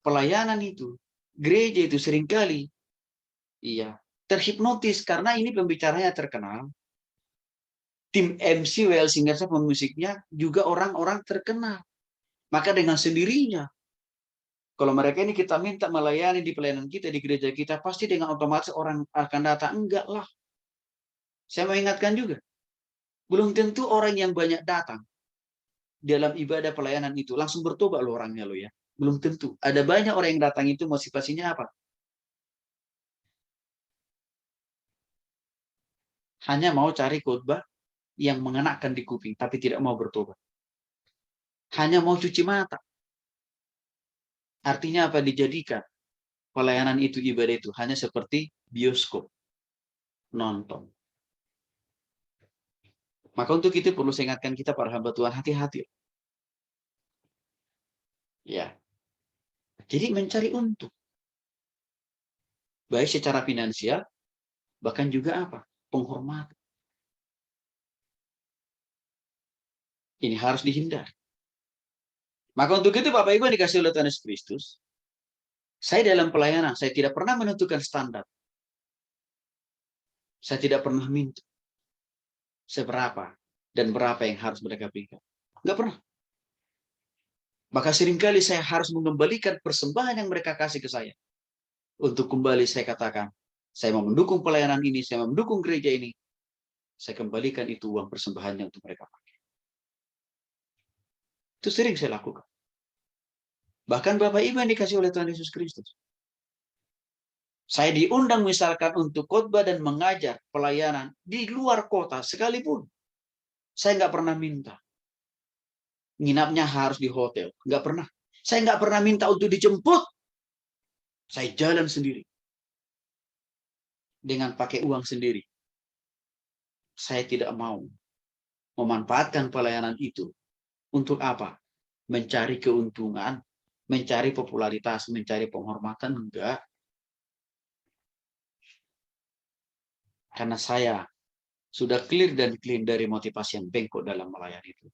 [SPEAKER 2] pelayanan itu, gereja itu seringkali terhipnotis karena ini pembicaranya terkenal. Tim MC WL Singer pemusiknya juga orang-orang terkenal. Maka dengan sendirinya, kalau mereka ini kita minta melayani di pelayanan kita, di gereja kita, pasti dengan otomatis orang akan datang. Enggak lah. Saya mau ingatkan juga. Belum tentu orang yang banyak datang dalam ibadah pelayanan itu langsung bertobat loh orangnya loh ya. Belum tentu. Ada banyak orang yang datang itu motivasinya apa? Hanya mau cari khotbah yang mengenakan di kuping, tapi tidak mau bertobat. Hanya mau cuci mata. Artinya apa? Dijadikan pelayanan itu, ibadah itu hanya seperti bioskop, nonton. Maka untuk itu perlu saya ingatkan kita para hamba Tuhan, hati-hati. Ya. Jadi mencari untung. Baik secara finansial, bahkan juga apa? Penghormatan. Ini harus dihindari. Maka untuk itu Bapak Ibu yang dikasih oleh Tuhan Yesus Kristus, saya dalam pelayanan, saya tidak pernah menentukan standar. Saya tidak pernah minta seberapa dan berapa yang harus mereka berikan. Enggak pernah. Maka seringkali saya harus mengembalikan persembahan yang mereka kasih ke saya. Untuk kembali saya katakan, saya mau mendukung pelayanan ini, saya mau mendukung gereja ini. Saya kembalikan itu uang persembahannya untuk mereka pakai. Itu sering saya lakukan. Bahkan Bapak Ibu yang dikasih oleh Tuhan Yesus Kristus. Saya diundang misalkan untuk khotbah dan mengajar pelayanan di luar kota sekalipun. Saya nggak pernah minta. Nginapnya harus di hotel. Nggak pernah. Saya nggak pernah minta untuk dijemput. Saya jalan sendiri. Dengan pakai uang sendiri. Saya tidak mau memanfaatkan pelayanan itu untuk apa? Mencari keuntungan, mencari popularitas, mencari penghormatan? Enggak. Karena saya sudah clear dan clean dari motivasi yang bengkok dalam melayani itu.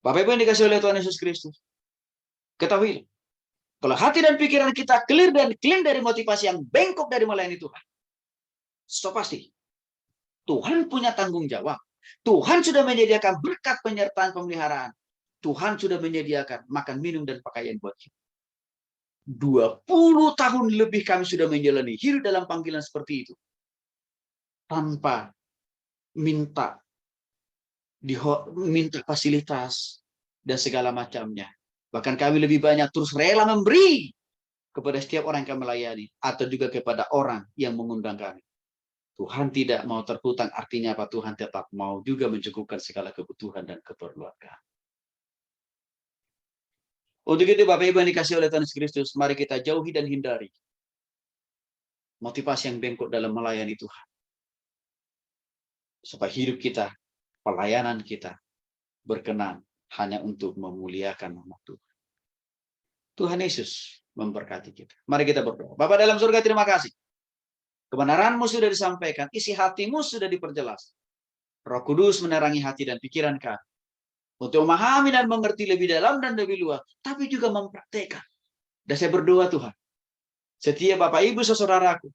[SPEAKER 2] Bapak Ibu yang dikasih oleh Tuhan Yesus Kristus, ketahui, kalau hati dan pikiran kita clear dan clean dari motivasi yang bengkok dari melayani Tuhan, so pasti Tuhan punya tanggung jawab. Tuhan sudah menyediakan berkat penyertaan pemeliharaan. Tuhan sudah menyediakan makan, minum, dan pakaian buat kita. 20 tahun lebih kami sudah menjalani hidup dalam panggilan seperti itu. Tanpa minta fasilitas dan segala macamnya. Bahkan kami lebih banyak terus rela memberi kepada setiap orang yang kami layani, atau juga kepada orang yang mengundang kami. Tuhan tidak mau terhutang, artinya apa? Tuhan tetap mau juga mencukupkan segala kebutuhan dan keperluan kami. Untuk itu Bapak Ibu yang dikasih oleh Tuhan Yesus Kristus, mari kita jauhi dan hindari motivasi yang bengkok dalam melayani Tuhan. Supaya hidup kita, pelayanan kita berkenan hanya untuk memuliakan nama Tuhan. Tuhan Yesus memberkati kita. Mari kita berdoa. Bapa dalam surga, terima kasih. Kebenaran-Mu sudah disampaikan, isi hati-Mu sudah diperjelas. Roh Kudus menerangi hati dan pikiran kami untuk memahami dan mengerti lebih dalam dan lebih luas, tapi juga mempraktekkan. Dan saya berdoa Tuhan, setiap Bapak Ibu saudaraku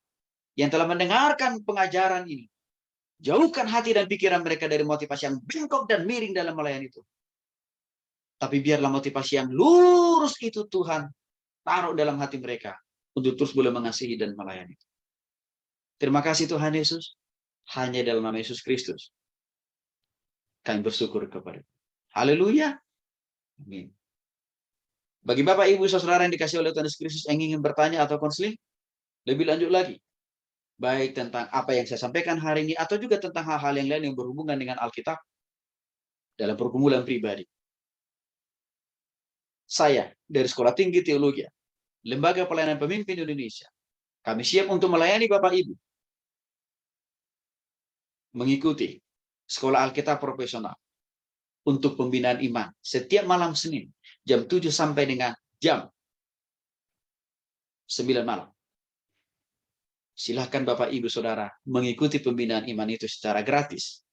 [SPEAKER 2] yang telah mendengarkan pengajaran ini, jauhkan hati dan pikiran mereka dari motivasi yang bengkok dan miring dalam melayani itu. Tapi biarlah motivasi yang lurus itu Tuhan taruh dalam hati mereka untuk terus boleh mengasihi dan melayani. Terima kasih Tuhan Yesus. Hanya dalam nama Yesus Kristus kami bersyukur kepada. Haleluya. Amin. Bagi Bapak Ibu saudara yang dikasih oleh Tuhan Yesus Kristus yang ingin bertanya atau konseling lebih lanjut lagi, baik tentang apa yang saya sampaikan hari ini atau juga tentang hal-hal yang lain yang berhubungan dengan Alkitab dalam pergumulan pribadi, saya dari Sekolah Tinggi Teologi, Lembaga Pelayanan Pemimpin Indonesia, kami siap untuk melayani Bapak Ibu mengikuti Sekolah Alkitab Profesional untuk pembinaan iman setiap malam Senin jam 7 sampai dengan jam 9 malam. Silahkan Bapak Ibu Saudara mengikuti pembinaan iman itu secara gratis.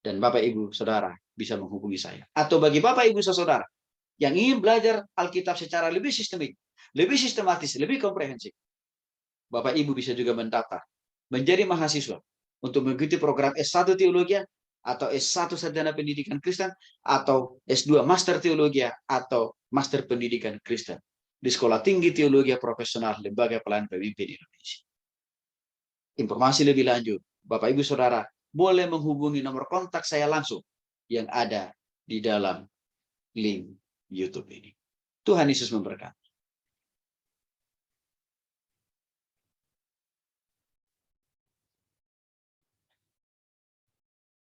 [SPEAKER 2] Dan Bapak Ibu Saudara bisa menghubungi saya. Atau bagi Bapak Ibu Saudara yang ingin belajar Alkitab secara lebih sistemik, lebih sistematis, lebih komprehensif, Bapak Ibu bisa juga mendaftar menjadi mahasiswa untuk mengikuti program S1 Teologi atau S1 Sarjana Pendidikan Kristen atau S2 Master Teologi atau Master Pendidikan Kristen di Sekolah Tinggi Teologi Profesional Lembaga Pelayanan Pemimpin Indonesia. Informasi lebih lanjut, Bapak Ibu Saudara boleh menghubungi nomor kontak saya langsung yang ada di dalam link YouTube ini. Tuhan Yesus memberkati.